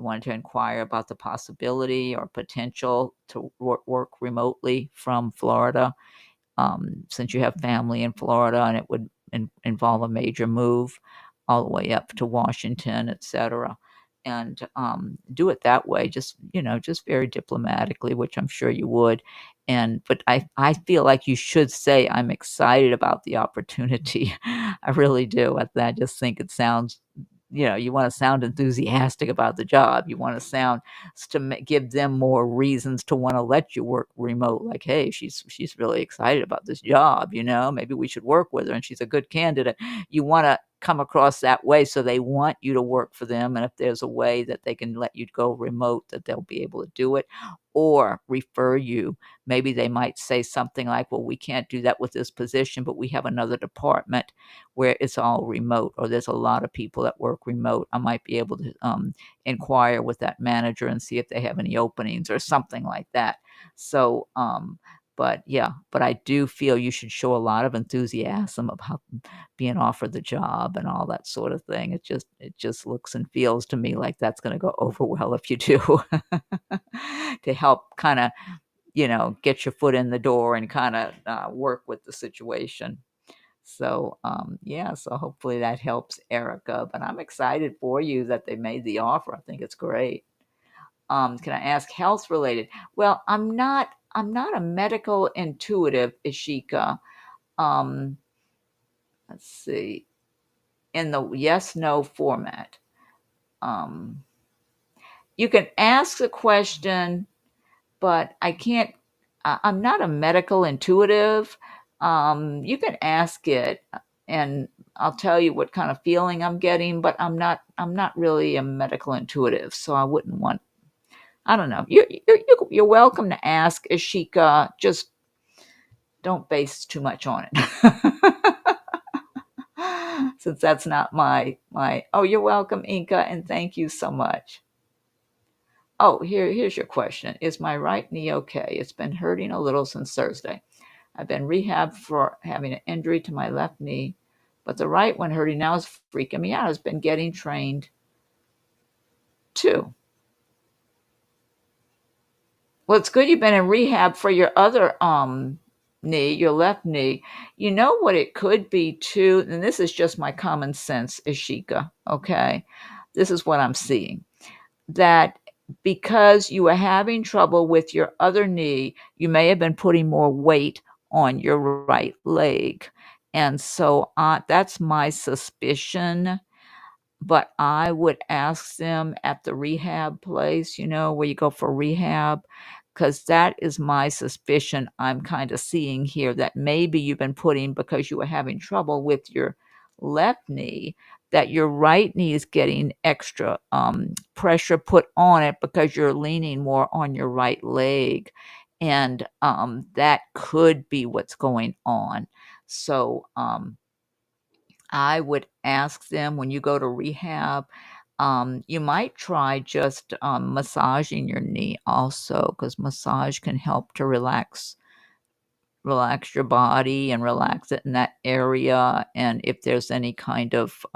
wanted to inquire about the possibility or potential to work remotely from Florida. since you have family in Florida and it would involve a major move all the way up to Washington, etc. And do it that way, just just very diplomatically, which I'm sure you would. And but I feel like you should say I'm excited about the opportunity. I really do. I just think it sounds, you want to sound enthusiastic about the job. You want to sound to give them more reasons to want to let you work remote. Like, hey, she's really excited about this job. Maybe we should work with her, and she's a good candidate. You want to come across that way, so they want you to work for them. And if there's a way that they can let you go remote, that they'll be able to do it, or refer you. Maybe they might say something like, well, we can't do that with this position, but we have another department where it's all remote, or there's a lot of people that work remote. I might be able to inquire with that manager and see if they have any openings or something like that. So, but yeah, but I do feel you should show a lot of enthusiasm about being offered the job and all that sort of thing. It just looks and feels to me like that's going to go over well if you do, to help kind of get your foot in the door and kind of work with the situation. So, yeah, so hopefully that helps Erica. But I'm excited for you that they made the offer. I think it's great. Can I ask health related? Well, I'm not a medical intuitive, Ishika. Um, let's see. In the yes no format. Um, you can ask the question, but I can't. I'm not a medical intuitive. You can ask it, and I'll tell you what kind of feeling I'm getting. But I'm not really a medical intuitive, so I wouldn't want. I don't know. You're welcome to ask, Ashika. Just don't base too much on it. Since that's not my. Oh, you're welcome, Inca, and thank you so much. Oh, here's your question. Is my right knee okay? It's been hurting a little since Thursday. I've been rehabbed for having an injury to my left knee, but the right one hurting now is freaking me out. It's been getting trained too. Well, it's good you've been in rehab for your other knee, your left knee. You know what it could be too, and this is just my common sense, Ishika, okay? This is what I'm seeing. That because you were having trouble with your other knee, you may have been putting more weight on your right leg. And so that's my suspicion. But I would ask them at the rehab place, where you go for rehab, because that is my suspicion I'm kind of seeing here, that maybe you've been putting, because you were having trouble with your left knee, that your right knee is getting extra pressure put on it because you're leaning more on your right leg. And that could be what's going on. So, I would ask them when you go to rehab, you might try just massaging your knee also, because massage can help to relax your body and relax it in that area. And if there's any kind of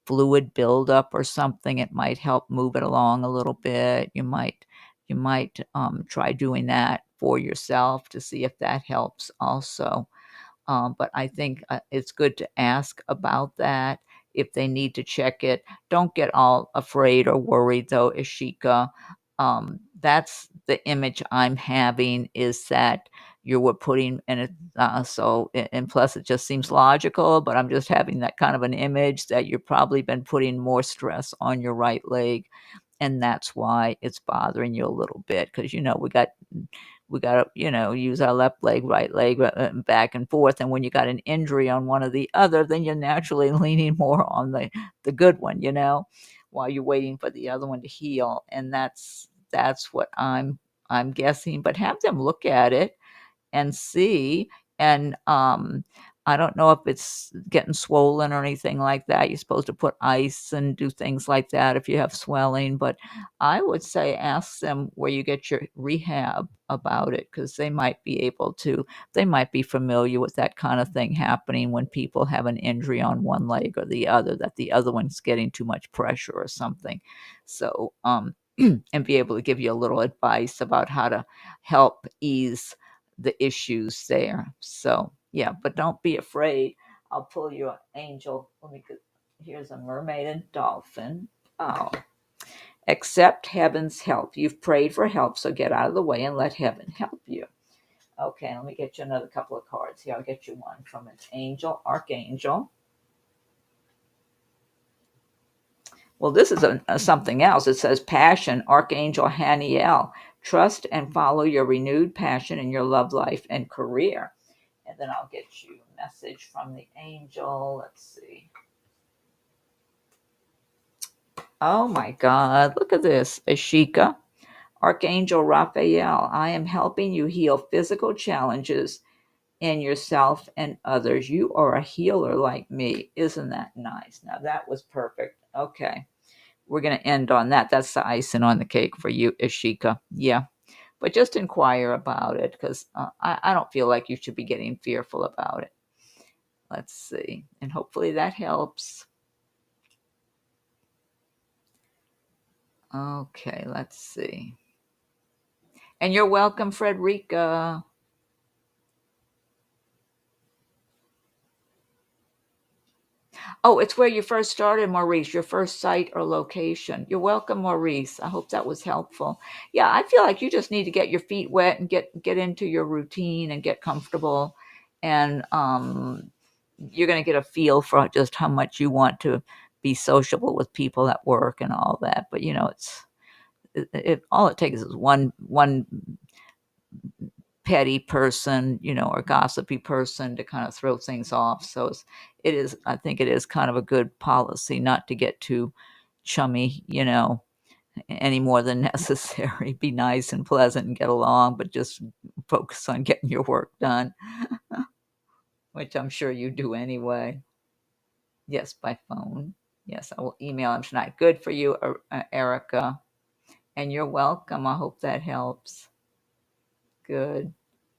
fluid buildup or something, it might help move it along a little bit. You might try doing that for yourself to see if that helps also. But I think it's good to ask about that if they need to check it. Don't get all afraid or worried, though, Ishika. That's the image I'm having, is that you were putting, and and plus it just seems logical, but I'm just having that kind of an image that you've probably been putting more stress on your right leg, and that's why it's bothering you a little bit, because we got to use our left leg, right leg, back and forth, and when you got an injury on one or the other, then you're naturally leaning more on the good one, while you're waiting for the other one to heal. And that's what I'm guessing. But have them look at it and see. And I don't know if it's getting swollen or anything like that. You're supposed to put ice and do things like that if you have swelling. But I would say ask them where you get your rehab about it, because they might be familiar with that kind of thing happening when people have an injury on one leg or the other, that the other one's getting too much pressure or something. So, and be able to give you a little advice about how to help ease the issues there. So yeah, but don't be afraid. I'll pull you an angel. Here's a mermaid and dolphin. Oh, accept heaven's help. You've prayed for help, so get out of the way and let heaven help you. Okay, let me get you another couple of cards here. I'll get you one from an angel, archangel. Well, this is something else. It says passion, Archangel Haniel. Trust and follow your renewed passion in your love life and career. And then I'll get you a message from the angel. Let's see. Oh my God, look at this. Ashika, Archangel Raphael. I am helping you heal physical challenges in yourself and others. You are a healer like me. Isn't that nice? Now that was perfect. Okay. We're going to end on that. That's the icing on the cake for you, Ashika. Yeah. But just inquire about it because I don't feel like you should be getting fearful about it. Let's see. And hopefully that helps. Okay, let's see. And you're welcome, Frederica. Oh, it's where you first started, Maurice, your first site or location. You're welcome, Maurice. I hope that was helpful. Yeah, I feel like you just need to get your feet wet and get into your routine and get comfortable. And you're going to get a feel for just how much you want to be sociable with people at work and all that. But you know, it all it takes is one petty person, you know, or gossipy person to kind of throw things off. So it is, I think it is kind of a good policy not to get too chummy, you know, any more than necessary. Be nice and pleasant and get along, but just focus on getting your work done, which I'm sure you do anyway. Yes, by phone. Yes, I will email him tonight. Good for you, Erica. And you're welcome. I hope that helps. Good.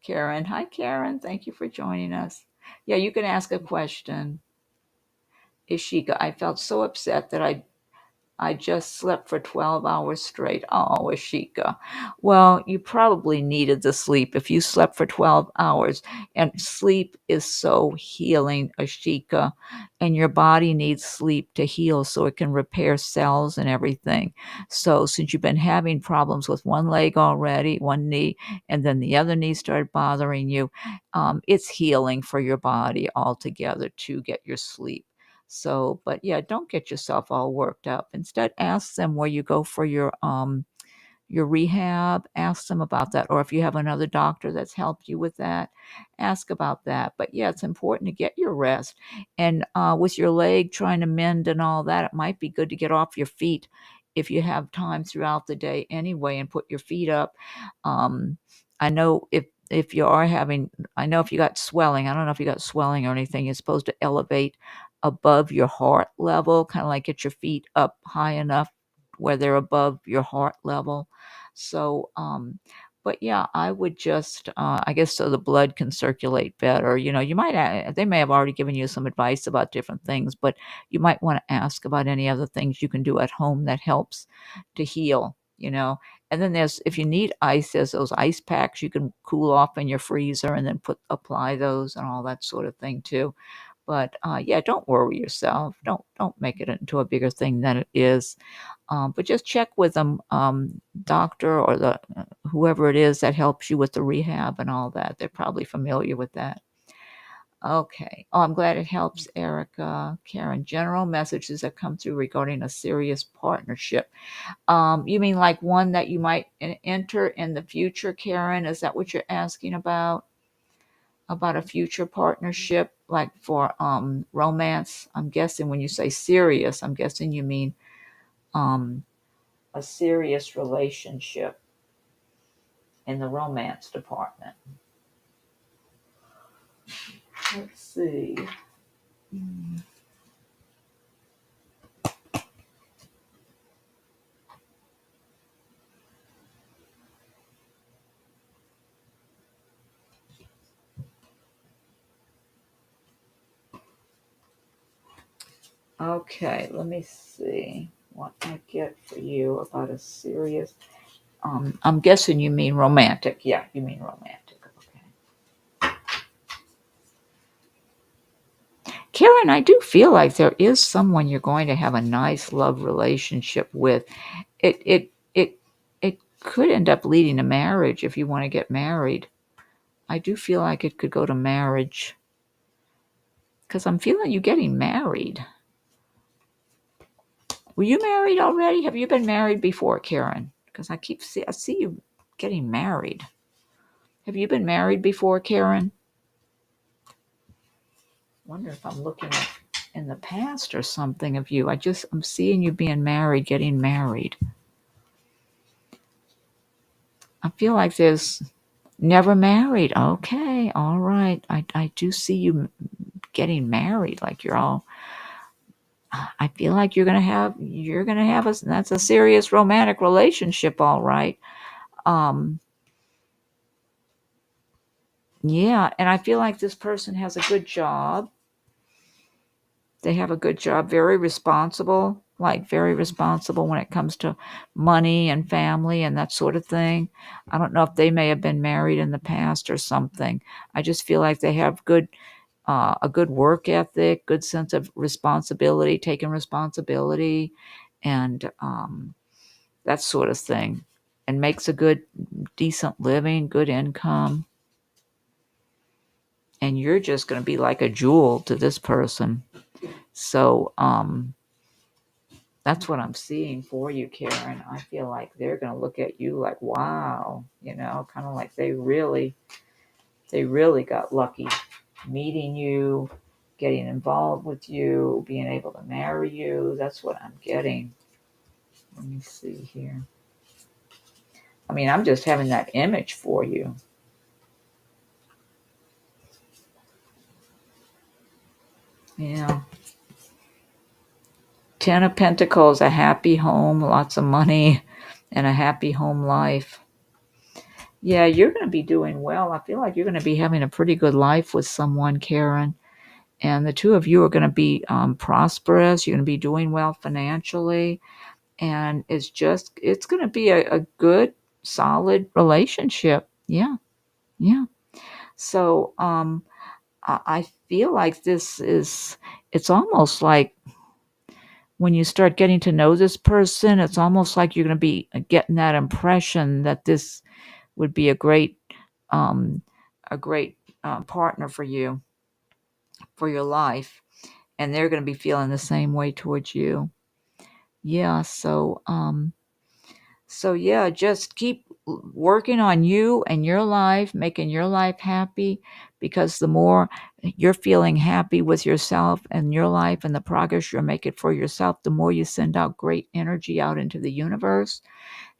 Karen. Hi, Karen. Thank you for joining us. Yeah, you can ask a question. Ishika, I felt so upset that I just slept for 12 hours straight. Oh, Ashika. Well, you probably needed the sleep if you slept for 12 hours. And sleep is so healing, Ashika. And your body needs sleep to heal so it can repair cells and everything. So, since you've been having problems with one leg already, one knee, and then the other knee started bothering you, it's healing for your body altogether to get your sleep. So, but yeah, don't get yourself all worked up. Instead, ask them where you go for your rehab. Ask them about that, or if you have another doctor that's helped you with that, ask about that. But yeah, it's important to get your rest. And with your leg trying to mend and all that, it might be good to get off your feet if you have time throughout the day anyway, and put your feet up. I know if you are having, I know if you got swelling, I don't know if you got swelling or anything, you're supposed to elevate above your heart level, kind of like get your feet up high enough where they're above your heart level. So, but yeah, I would just, I guess, so the blood can circulate better. You know, you might, they may have already given you some advice about different things, but you might want to ask about any other things you can do at home that helps to heal, you know. And then if you need ice, there's those ice packs you can cool off in your freezer and then apply those and all that sort of thing too. But yeah, don't worry yourself. Don't make it into a bigger thing than it is. But just check with them, doctor or the whoever it is that helps you with the rehab and all that. They're probably familiar with that. Okay. Oh, I'm glad it helps, Erica. Karen, general messages that come through regarding a serious partnership. You mean like one that you might enter in the future, Karen? Is that what you're asking about? About a future partnership, like for romance? I'm guessing when you say serious, I'm guessing you mean um a serious relationship in the romance department. Let's see. Okay, let me see what I get for you about a serious. I'm guessing you mean romantic. Yeah, you mean romantic. Okay. Karen, I do feel like there is someone you're going to have a nice love relationship with. It could end up leading to marriage if you want to get married. I do feel like it could go to marriage because I'm feeling you getting married. Were you married already? Have you been married before, Karen? Because I see you getting married. Have you been married before, Karen? Wonder if I'm looking in the past or something of you. I'm seeing you being married, getting married. I feel like there's never married. Okay, all right. I do see you getting married. Like you're all. I feel like you're gonna have that's a serious romantic relationship. All right. Um. Yeah, and I feel like this person has a good job. They have a good job, very responsible, like very responsible when it comes to money and family and that sort of thing. I don't know if they may have been married in the past or something. I just feel like they have a good work ethic, good sense of responsibility, taking responsibility, and that sort of thing, and makes a good, decent living, good income. And you're just going to be like a jewel to this person. So, that's what I'm seeing for you, Karen. I feel like they're going to look at you like, wow, kind of like they really got lucky meeting you, getting involved with you, being able to marry you. That's what I'm getting. Let me see here. I mean, I'm just having that image for you. Yeah. Ten of Pentacles, a happy home, lots of money, and a happy home life. Yeah, you're going to be doing well. I feel like you're going to be having a pretty good life with someone, Karen. And the two of you are going to be prosperous. You're going to be doing well financially. And it's going to be a good, solid relationship. Yeah, yeah. So I feel like it's almost like when you start getting to know this person, it's almost like you're going to be getting that impression that this would be um, a great partner for you for your life, and they're going to be feeling the same way towards you. Yeah. So yeah, just keep working on you and your life, making your life happy, because the more you're feeling happy with yourself and your life and the progress you're making for yourself, the more you send out great energy out into the universe,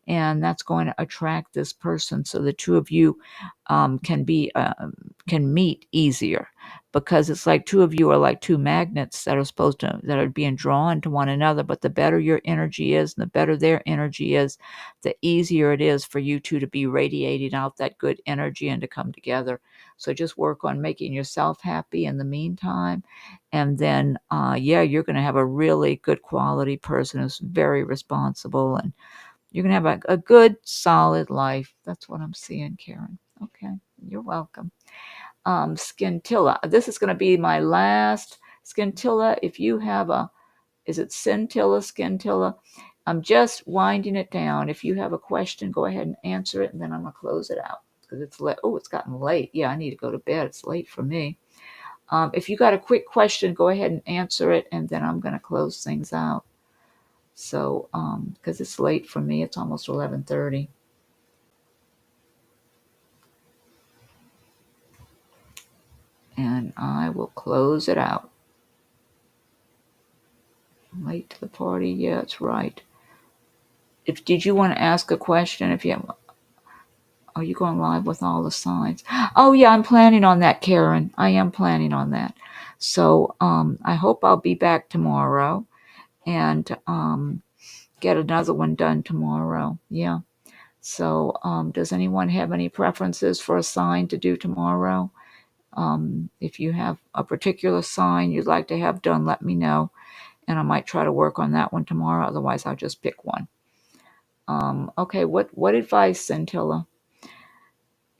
and that's going to attract this person. So the two of you can meet easier, because it's like two of you are like two magnets that are being drawn to one another. But the better your energy is, and the better their energy is, the easier it is for you two to be radiating out that good energy and to come together. So just work on making yourself happy in the meantime, and then yeah, you're going to have a really good quality person who's very responsible, and you're going to have a good, solid life. That's what I'm seeing, Karen. Okay, you're welcome. Scintilla. This is going to be my last Scintilla. If you have is it Scintilla, Scintilla? I'm just winding it down. If you have a question, go ahead and answer it, and then I'm going to close it out because it's late. Oh, it's gotten late. Yeah, I need to go to bed. It's late for me. If you got a quick question, go ahead and answer it, and then I'm going to close things out. So, because it's late for me, it's almost 11:30. And I will close it out. Late to the party? Yeah, it's right. Did you want to ask a question? If you have, are you going live with all the signs? Oh yeah, I'm planning on that, Karen. I am planning on that. So I hope I'll be back tomorrow and get another one done tomorrow. Yeah. So does anyone have any preferences for a sign to do tomorrow? If you have a particular sign you'd like to have done, let me know, and I might try to work on that one tomorrow. Otherwise, I'll just pick one. Okay, what advice, Scintilla?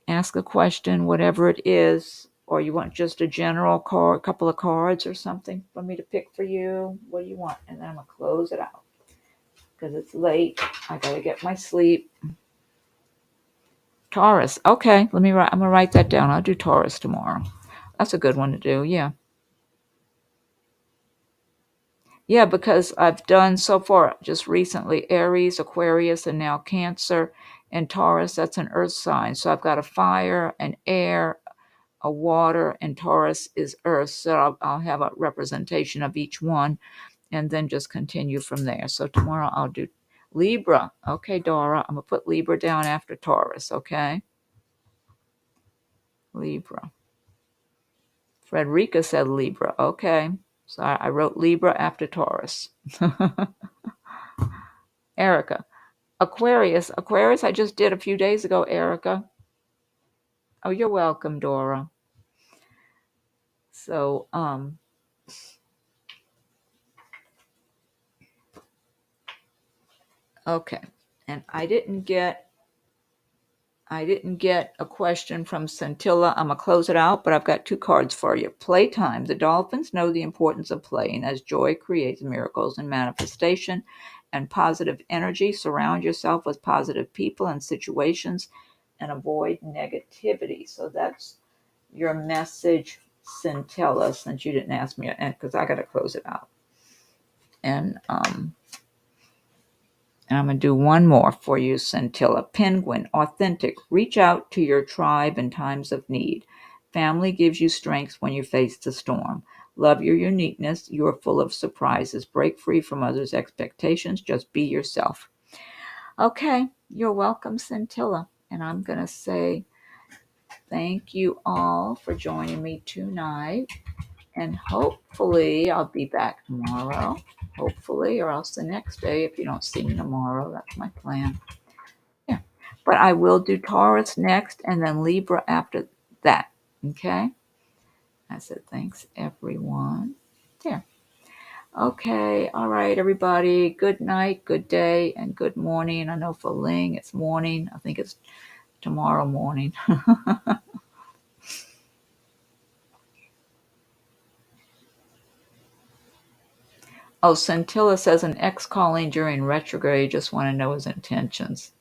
Ask a question, whatever it is, or you want just a general card, couple of cards or something for me to pick for you? What do you want? And then I'm going to close it out because it's late. I got to get my sleep. Taurus. Okay, let me write. I'm going to write that down. I'll do Taurus tomorrow. That's a good one to do. Yeah. Yeah, because I've done so far just recently Aries, Aquarius, and now Cancer and Taurus. That's an earth sign. So I've got a fire, an air, a water, and Taurus is earth. So I'll have a representation of each one and then just continue from there. So tomorrow I'll do Libra. Okay, Dora, I'm going to put Libra down after Taurus, okay? Libra. Frederica said Libra. Okay. So I wrote Libra after Taurus. Erica. Aquarius. Aquarius I just did a few days ago, Erica. Oh, you're welcome, Dora. So, okay. And I didn't get a question from Scintilla. I'm going to close it out, but I've got two cards for you. Playtime. The dolphins know the importance of playing as joy creates miracles and manifestation and positive energy. Surround yourself with positive people and situations and avoid negativity. So that's your message, Scintilla, since you didn't ask me, and because I got to close it out. And I'm going to do one more for you, Scintilla. Penguin, authentic. Reach out to your tribe in times of need. Family gives you strength when you face the storm. Love your uniqueness. You are full of surprises. Break free from others' expectations. Just be yourself. Okay, you're welcome, Scintilla. And I'm going to say thank you all for joining me tonight. And hopefully I'll be back tomorrow. Hopefully, or else the next day if you don't see me tomorrow. That's my plan. Yeah. But I will do Taurus next and then Libra after that. Okay? I said thanks, everyone. There. Okay. All right, everybody. Good night, good day, and good morning. I know for Ling it's morning. I think it's tomorrow morning. Oh, Scintilla says an ex calling during retrograde. Just want to know his intentions.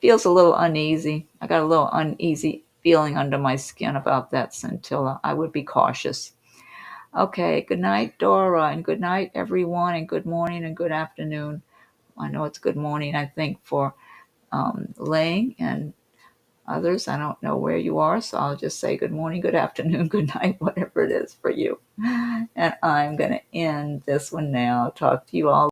Feels a little uneasy. I got a little uneasy feeling under my skin about that, Scintilla. I would be cautious. Okay, good night, Dora, and good night, everyone, and good morning and good afternoon. I know it's good morning, I think, for Ling and others. I don't know where you are, so I'll just say good morning, good afternoon, good night, whatever it is for you. And I'm going to end this one now. Talk to you all